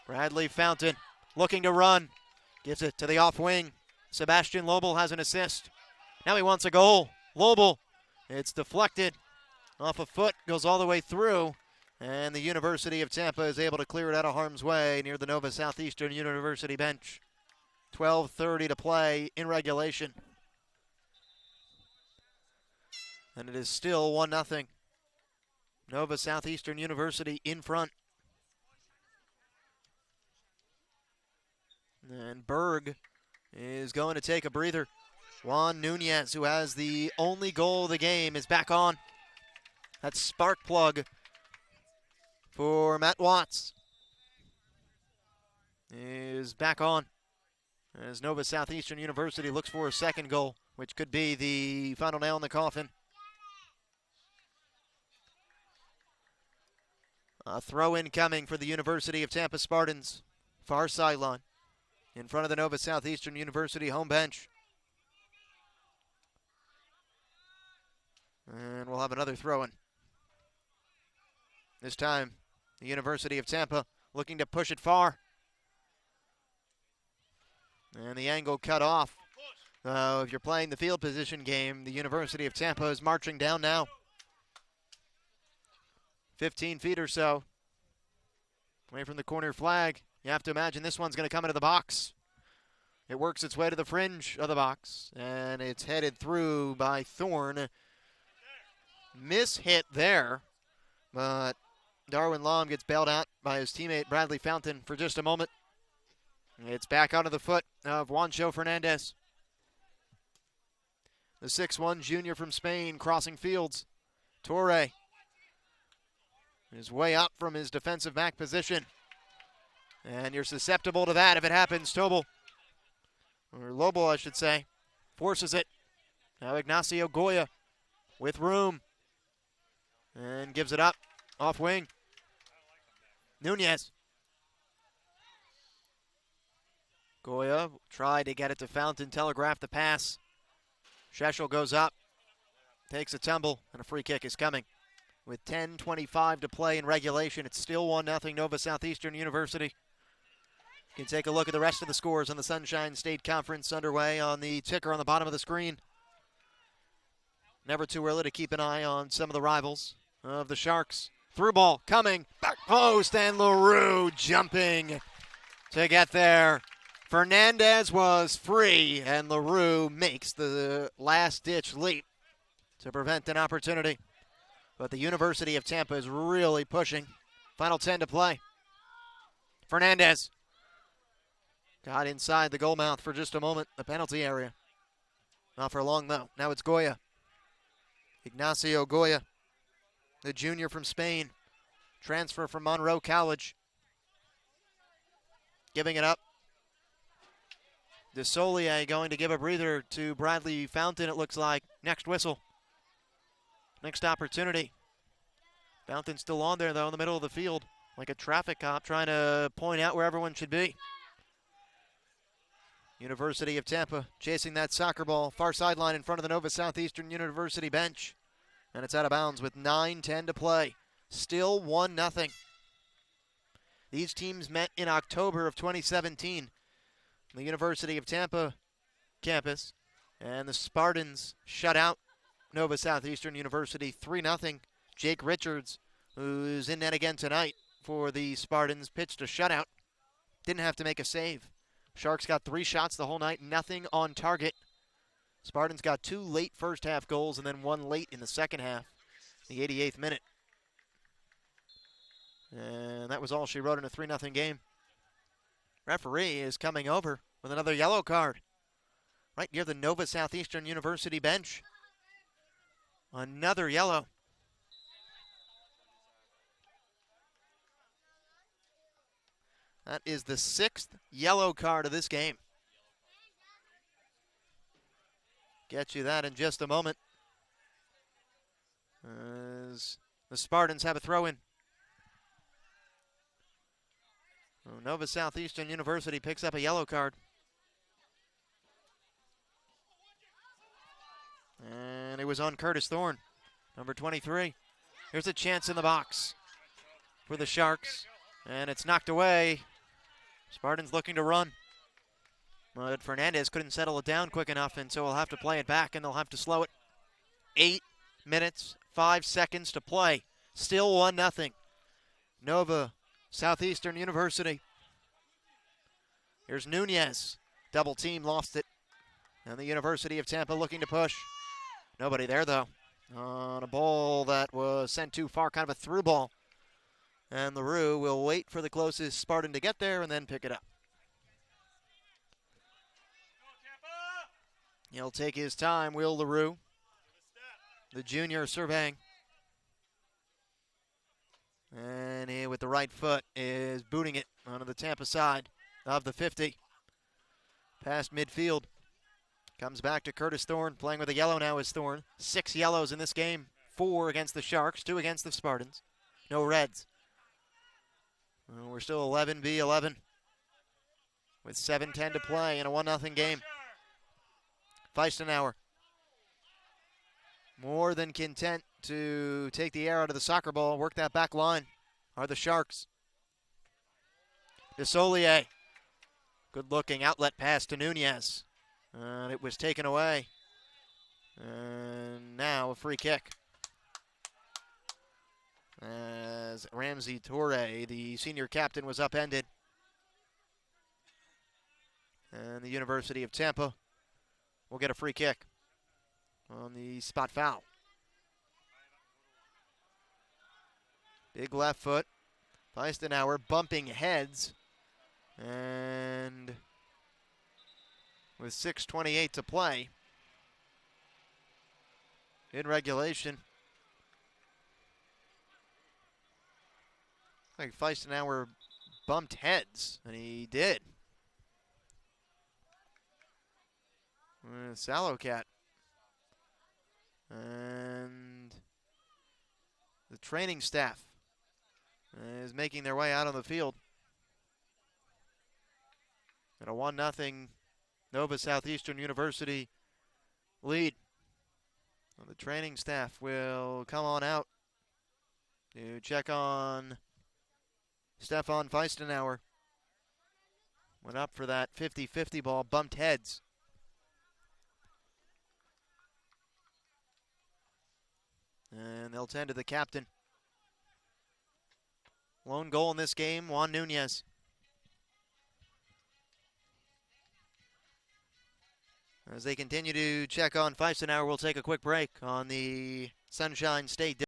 Bradley Fountain looking to run. Gives it to the off wing. Sebastian Lobel has an assist. Now he wants a goal. Lobel, it's deflected off a foot, goes all the way through, and the University of Tampa is able to clear it out of harm's way near the Nova Southeastern University bench. 12:30 to play in regulation. And it is still 1-0. Nova Southeastern University in front. And Berg is going to take a breather. Juan Nunez, who has the only goal of the game, is back on. That's spark plug for Matt Watts. Is back on as Nova Southeastern University looks for a second goal, which could be the final nail in the coffin. A throw-in coming for the University of Tampa Spartans. Far sideline. In front of the Nova Southeastern University home bench. And we'll have another throw-in. This time, the University of Tampa looking to push it far. And the angle cut off. If you're playing the field position game, the University of Tampa is marching down now. 15 feet or so away from the corner flag. You have to imagine this one's going to come into the box. It works its way to the fringe of the box, and it's headed through by Thorne. Mishit there, but Darwin Lom gets bailed out by his teammate Bradley Fountain for just a moment. It's back onto the foot of Juancho Fernandez. The 6'1 junior from Spain crossing fields. Torre is way up from his defensive back position. And you're susceptible to that if it happens. Tobel, or Lobo I should say, forces it. Now Ignacio Goya with room. And gives it up off wing. Nunez. Goya tried to get it to Fountain, telegraph the pass. Sheshel goes up, takes a tumble, and a free kick is coming. With 10:25 to play in regulation, it's still 1-0 Nova Southeastern University. You can take a look at the rest of the scores on the Sunshine State Conference underway on the ticker on the bottom of the screen. Never too early to keep an eye on some of the rivals of the Sharks. Through ball coming, back post, and LaRue jumping to get there. Fernandez was free, and LaRue makes the last-ditch leap to prevent an opportunity. But the University of Tampa is really pushing. Final 10 to play. Fernandez got inside the goal mouth for just a moment, the penalty area. Not for long, though. Now it's Goya. Ignacio Goya, the junior from Spain. Transfer from Monroe College. Giving it up. DeSolier going to give a breather to Bradley Fountain, it looks like. Next whistle. Next opportunity. Fountain still on there, though, in the middle of the field, like a traffic cop trying to point out where everyone should be. University of Tampa chasing that soccer ball. Far sideline in front of the Nova Southeastern University bench. And it's out of bounds with 9:10 to play. Still 1-0. These teams met in October of 2017. The University of Tampa campus. And the Spartans shut out Nova Southeastern University 3-0. Jake Richards, who's in net again tonight for the Spartans, pitched a shutout. Didn't have to make a save. Sharks got 3 shots the whole night, nothing on target. Spartans got 2 late first half goals and then 1 late in the second half, the 88th minute. And that was all she wrote in a 3-0 game. Referee is coming over with another yellow card right near the Nova Southeastern University bench. Another yellow. That is the 6th yellow card of this game. Get you that in just a moment. As the Spartans have a throw-in. Nova Southeastern University picks up a yellow card. And it was on Curtis Thorne, number 23. Here's a chance in the box for the Sharks. And it's knocked away. Spartans looking to run. But Fernandez couldn't settle it down quick enough, and so we'll have to play it back, and they'll have to slow it. 8 minutes, 5 seconds to play. Still 1-0. Nova Southeastern University. Here's Nunez. Double team, lost it. And the University of Tampa looking to push. Nobody there, though. On a ball that was sent too far, kind of a through ball. And LaRue will wait for the closest Spartan to get there and then pick it up. He'll take his time, Will LaRue. The junior surveying. And he, with the right foot, is booting it onto the Tampa side of the 50. Past midfield. Comes back to Curtis Thorne. Playing with a yellow now is Thorne. 6 yellows in this game. 4 against the Sharks, 2 against the Spartans. No reds. We're still 11v11 with 7:10 to play in a 1-0 game. Feistenauer more than content to take the air out of the soccer ball, work that back line, are the Sharks. Desollier, good-looking outlet pass to Nunez, and it was taken away. And now a free kick. As Ramsey Torre, the senior captain, was upended. And the University of Tampa will get a free kick on the spot foul. Big left foot. Feistenauer bumping heads. And with 6:28 to play in regulation, I think Feistenauer bumped heads, and he did. Sallowcat. And the training staff is making their way out on the field. And a 1-0 Nova Southeastern University lead. Well, the training staff will come on out to check on Stefan Feistenauer. Went up for that 50-50 ball, bumped heads. And they'll tend to the captain. Lone goal in this game, Juan Nunez. As they continue to check on Feistenauer, we'll take a quick break on the Sunshine State.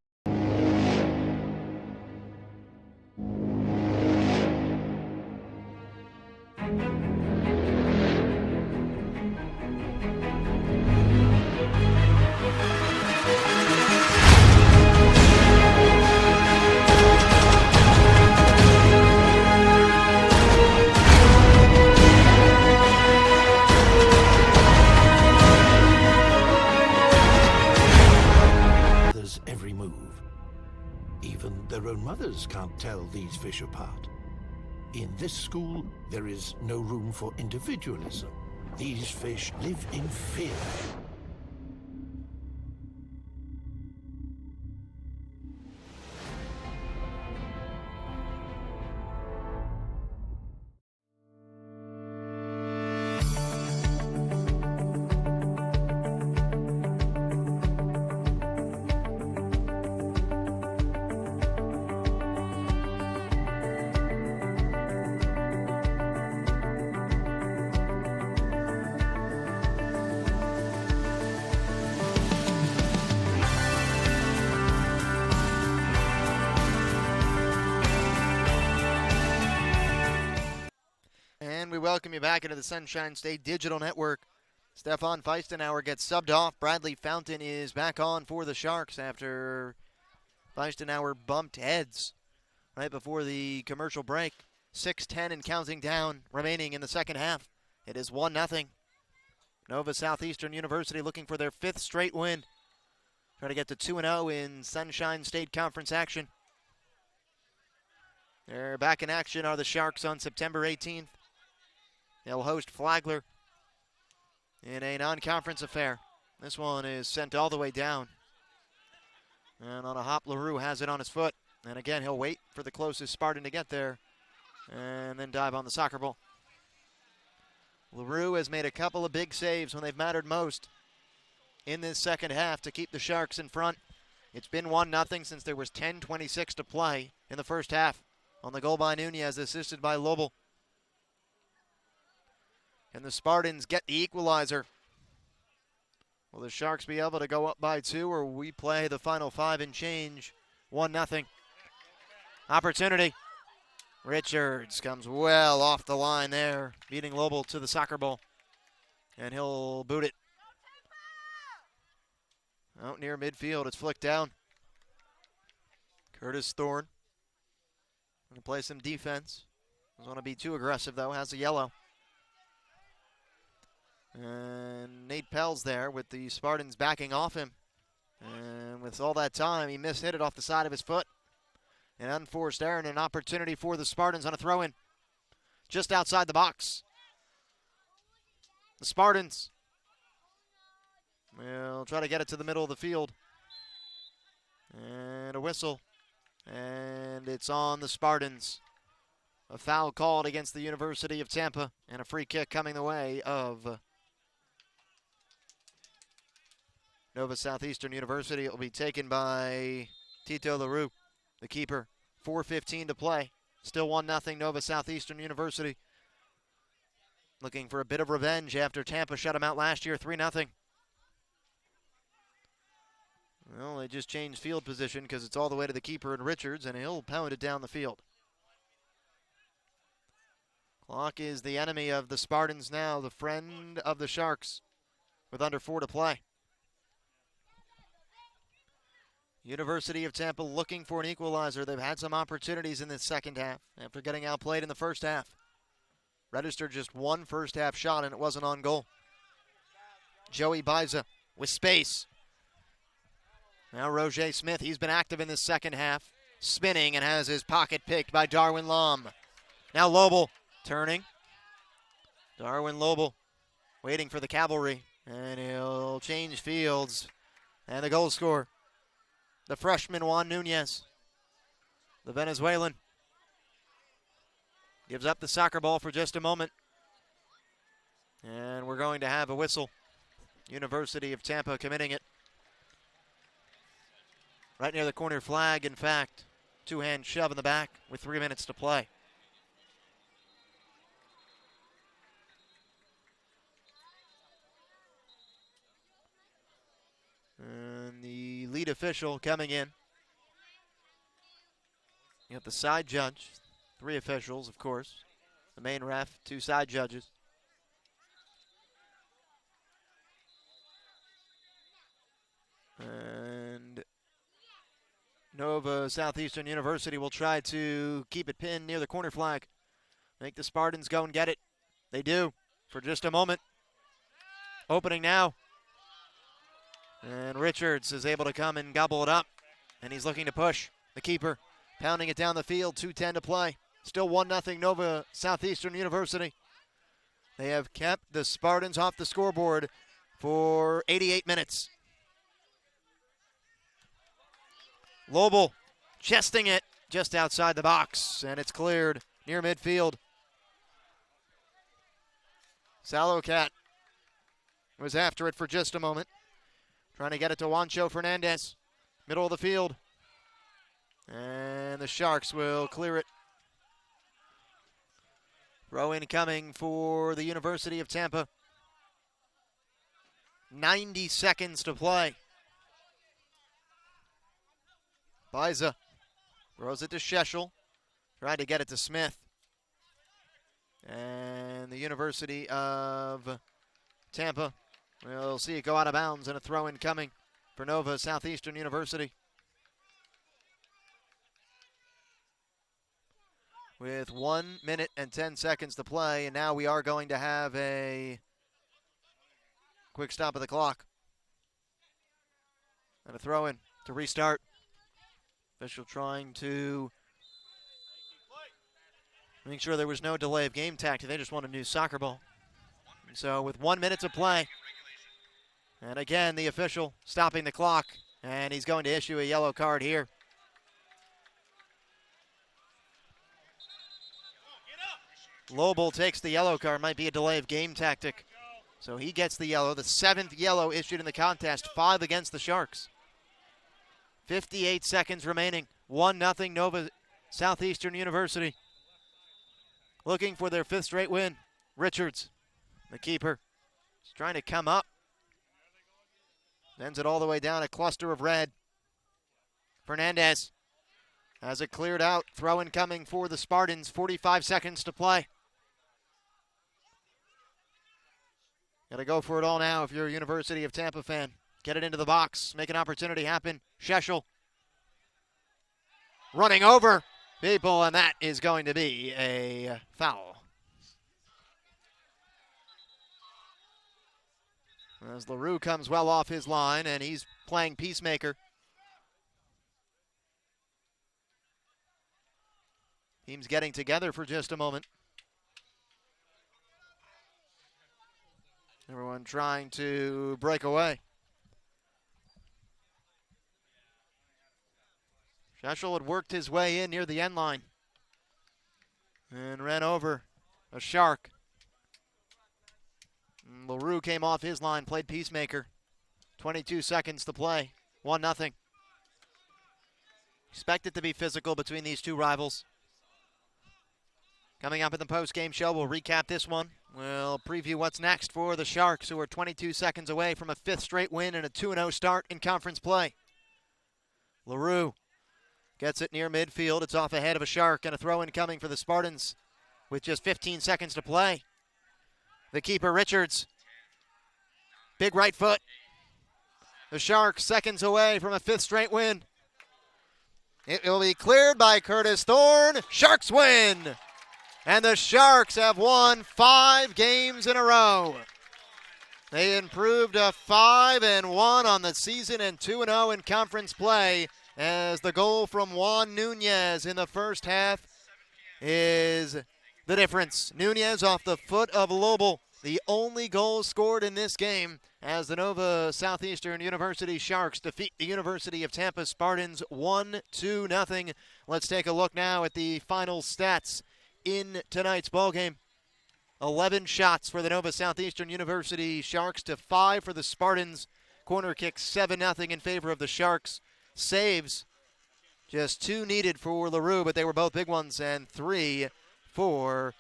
Their own mothers can't tell these fish apart. In this school, there is no room for individualism. These fish live in fear. We welcome you back into the Sunshine State Digital Network. Stefan Feistenauer gets subbed off. Bradley Fountain is back on for the Sharks after Feistenauer bumped heads right before the commercial break. 6:10 and counting down remaining in the second half. It is 1-0. Nova Southeastern University looking for their 5th straight win. Try to get to 2-0 in Sunshine State Conference action. They're back in action are the Sharks on September 18th. They'll host Flagler in a non-conference affair. This one is sent all the way down. And on a hop, LaRue has it on his foot. And again, he'll wait for the closest Spartan to get there and then dive on the soccer ball. LaRue has made a couple of big saves when they've mattered most in this second half to keep the Sharks in front. It's been 1-0 since there was 10:26 to play in the first half on the goal by Nunez, assisted by Lobel. And the Spartans get the equalizer. Will the Sharks be able to go up by 2, or will we play the final 5 and change 1-0? Opportunity. Richards comes well off the line there, beating Lobel to the soccer ball. And he'll boot it. Out near midfield, it's flicked down. Curtis Thorne. Going to play some defense. Doesn't want to be too aggressive, though. Has a yellow. And Nate Pell's there with the Spartans backing off him. And with all that time, he mishit it off the side of his foot. An unforced error and an opportunity for the Spartans on a throw-in. Just outside the box. The Spartans will try to get it to the middle of the field. And a whistle. And it's on the Spartans. A foul called against the University of Tampa. And a free kick coming the way of Nova Southeastern University. It will be taken by Tito LaRue, the keeper. 4:15 to play. Still 1-0 Nova Southeastern University. Looking for a bit of revenge after Tampa shut them out last year, 3-0. Well, they just changed field position because it's all the way to the keeper and Richards, and he'll pound it down the field. Clock is the enemy of the Spartans now, the friend of the Sharks, with under 4 to play. University of Tampa looking for an equalizer. They've had some opportunities in this second half after getting outplayed in the first half. Registered just one first half shot, and it wasn't on goal. Joey Biza with space. Now Roger Smith, he's been active in this second half, spinning and has his pocket picked by Darwin Lom. Now Lobel turning. Darwin Lobel waiting for the cavalry, and he'll change fields. And the goal scorer, the freshman Juan Nunez, the Venezuelan, gives up the soccer ball for just a moment. And we're going to have a whistle. University of Tampa committing it. Right near the corner flag, in fact. Two-hand shove in the back with 3 minutes to play. And the lead official coming in. You got the side judge. 3 officials, of course. The main ref, 2 side judges. And Nova Southeastern University will try to keep it pinned near the corner flag. Make the Spartans go and get it. They do for just a moment. Opening now. And Richards is able to come and gobble it up. And he's looking to push the keeper. Pounding it down the field, 2:10 to play. Still 1-0 Nova Southeastern University. They have kept the Spartans off the scoreboard for 88 minutes. Lobel chesting it just outside the box, and it's cleared near midfield. Salocat was after it for just a moment. Trying to get it to Juancho Fernandez. Middle of the field. And the Sharks will clear it. Throw-in coming for the University of Tampa. 90 seconds to play. Biza throws it to Scheschel. Tried to get it to Smith. And the University of Tampa will see it go out of bounds, and a throw-in coming for Nova Southeastern University. With 1 minute and 10 seconds to play, and now we are going to have a quick stop of the clock. And a throw-in to restart. Official trying to make sure there was no delay of game tactic. They just want a new soccer ball. So with 1 minute to play, and again the official stopping the clock, and he's going to issue a yellow card here. Lobel takes the yellow card, might be a delay of game tactic. So he gets the yellow, the 7th yellow issued in the contest, 5 against the Sharks. 58 seconds remaining, 1-0 Nova Southeastern University. Looking for their 5th straight win. Richards, the keeper, is trying to come up. Sends it all the way down, a cluster of red. Fernandez has it cleared out. Throw-in coming for the Spartans, 45 seconds to play. Got to go for it all now if you're a University of Tampa fan. Get it into the box, make an opportunity happen. Scheschel running over people, and that is going to be a foul. As LaRue comes well off his line, and he's playing peacemaker. Teams getting together for just a moment. Everyone trying to break away. Scheschel had worked his way in near the end line and ran over a Shark. And LaRue came off his line, played peacemaker. 22 seconds to play, 1-0. Expect it to be physical between these two rivals. Coming up in the post-game show, we'll recap this one. We'll preview what's next for the Sharks, who are 22 seconds away from a 5th straight win and a 2-0 start in conference play. LaRue gets it near midfield. It's off ahead of a Shark, and a throw-in coming for the Spartans with just 15 seconds to play. The keeper, Richards. Big right foot. The Sharks seconds away from a 5th straight win. It will be cleared by Curtis Thorne. Sharks win! And the Sharks have won 5 games in a row. They improved to 5-1 on the season and 2-0 in conference play, as the goal from Juan Nunez in the first half is the difference. Nunez off the foot of Lobel, the only goal scored in this game, as the Nova Southeastern University Sharks defeat the University of Tampa Spartans 1-0. Let's take a look now at the final stats in tonight's ballgame. 11 shots for the Nova Southeastern University Sharks to 5 for the Spartans. Corner kicks 7-0 in favor of the Sharks. Saves, just 2 needed for LaRue, but they were both big ones, and 3 for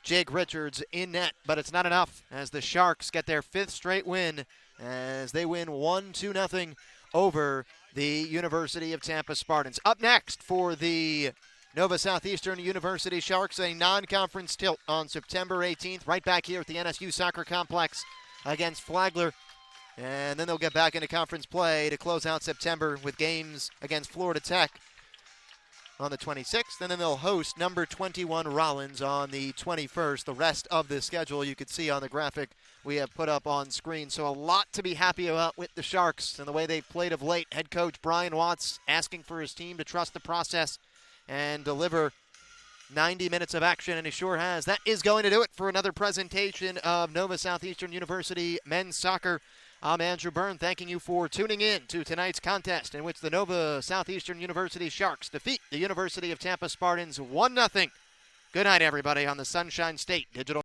Jake Richards in net. But it's not enough, as the Sharks get their 5th straight win, as they win 1-0 over the University of Tampa Spartans. Up next for the Nova Southeastern University Sharks, a non-conference tilt on September 18th, right back here at the NSU Soccer Complex against Flagler. And then they'll get back into conference play to close out September with games against Florida Tech on the 26th. And then they'll host number 21 Rollins on the 21st. The rest of the schedule you could see on the graphic we have put up on screen. So a lot to be happy about with the Sharks and the way they've played of late. Head coach Brian Watts asking for his team to trust the process and deliver 90 minutes of action, and he sure has. That is going to do it for another presentation of Nova Southeastern University men's soccer. I'm Andrew Byrne, thanking you for tuning in to tonight's contest, in which the Nova Southeastern University Sharks defeat the University of Tampa Spartans 1-0. Good night, everybody, on the Sunshine State Digital.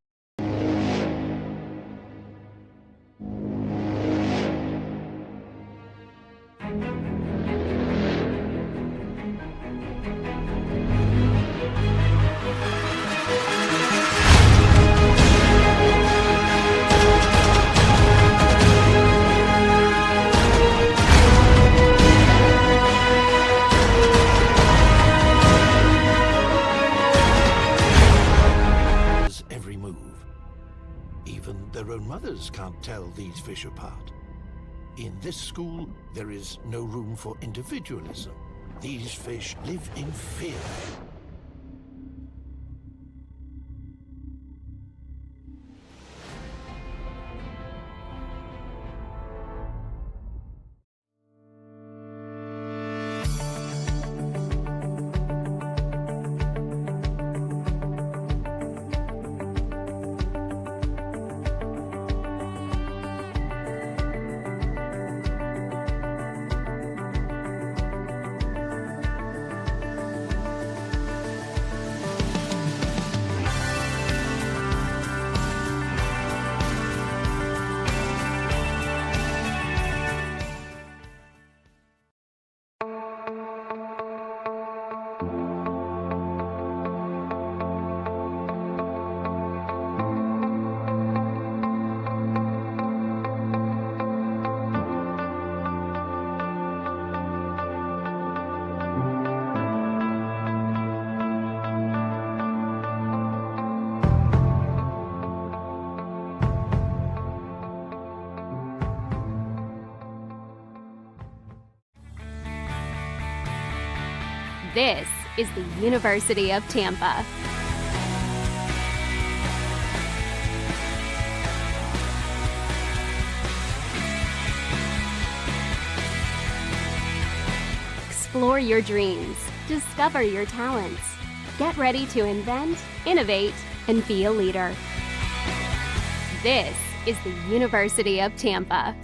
Their own mothers can't tell these fish apart. In this school, there is no room for individualism. These fish live in fear. This is the University of Tampa. Explore your dreams. Discover your talents. Get ready to invent, innovate, and be a leader. This is the University of Tampa.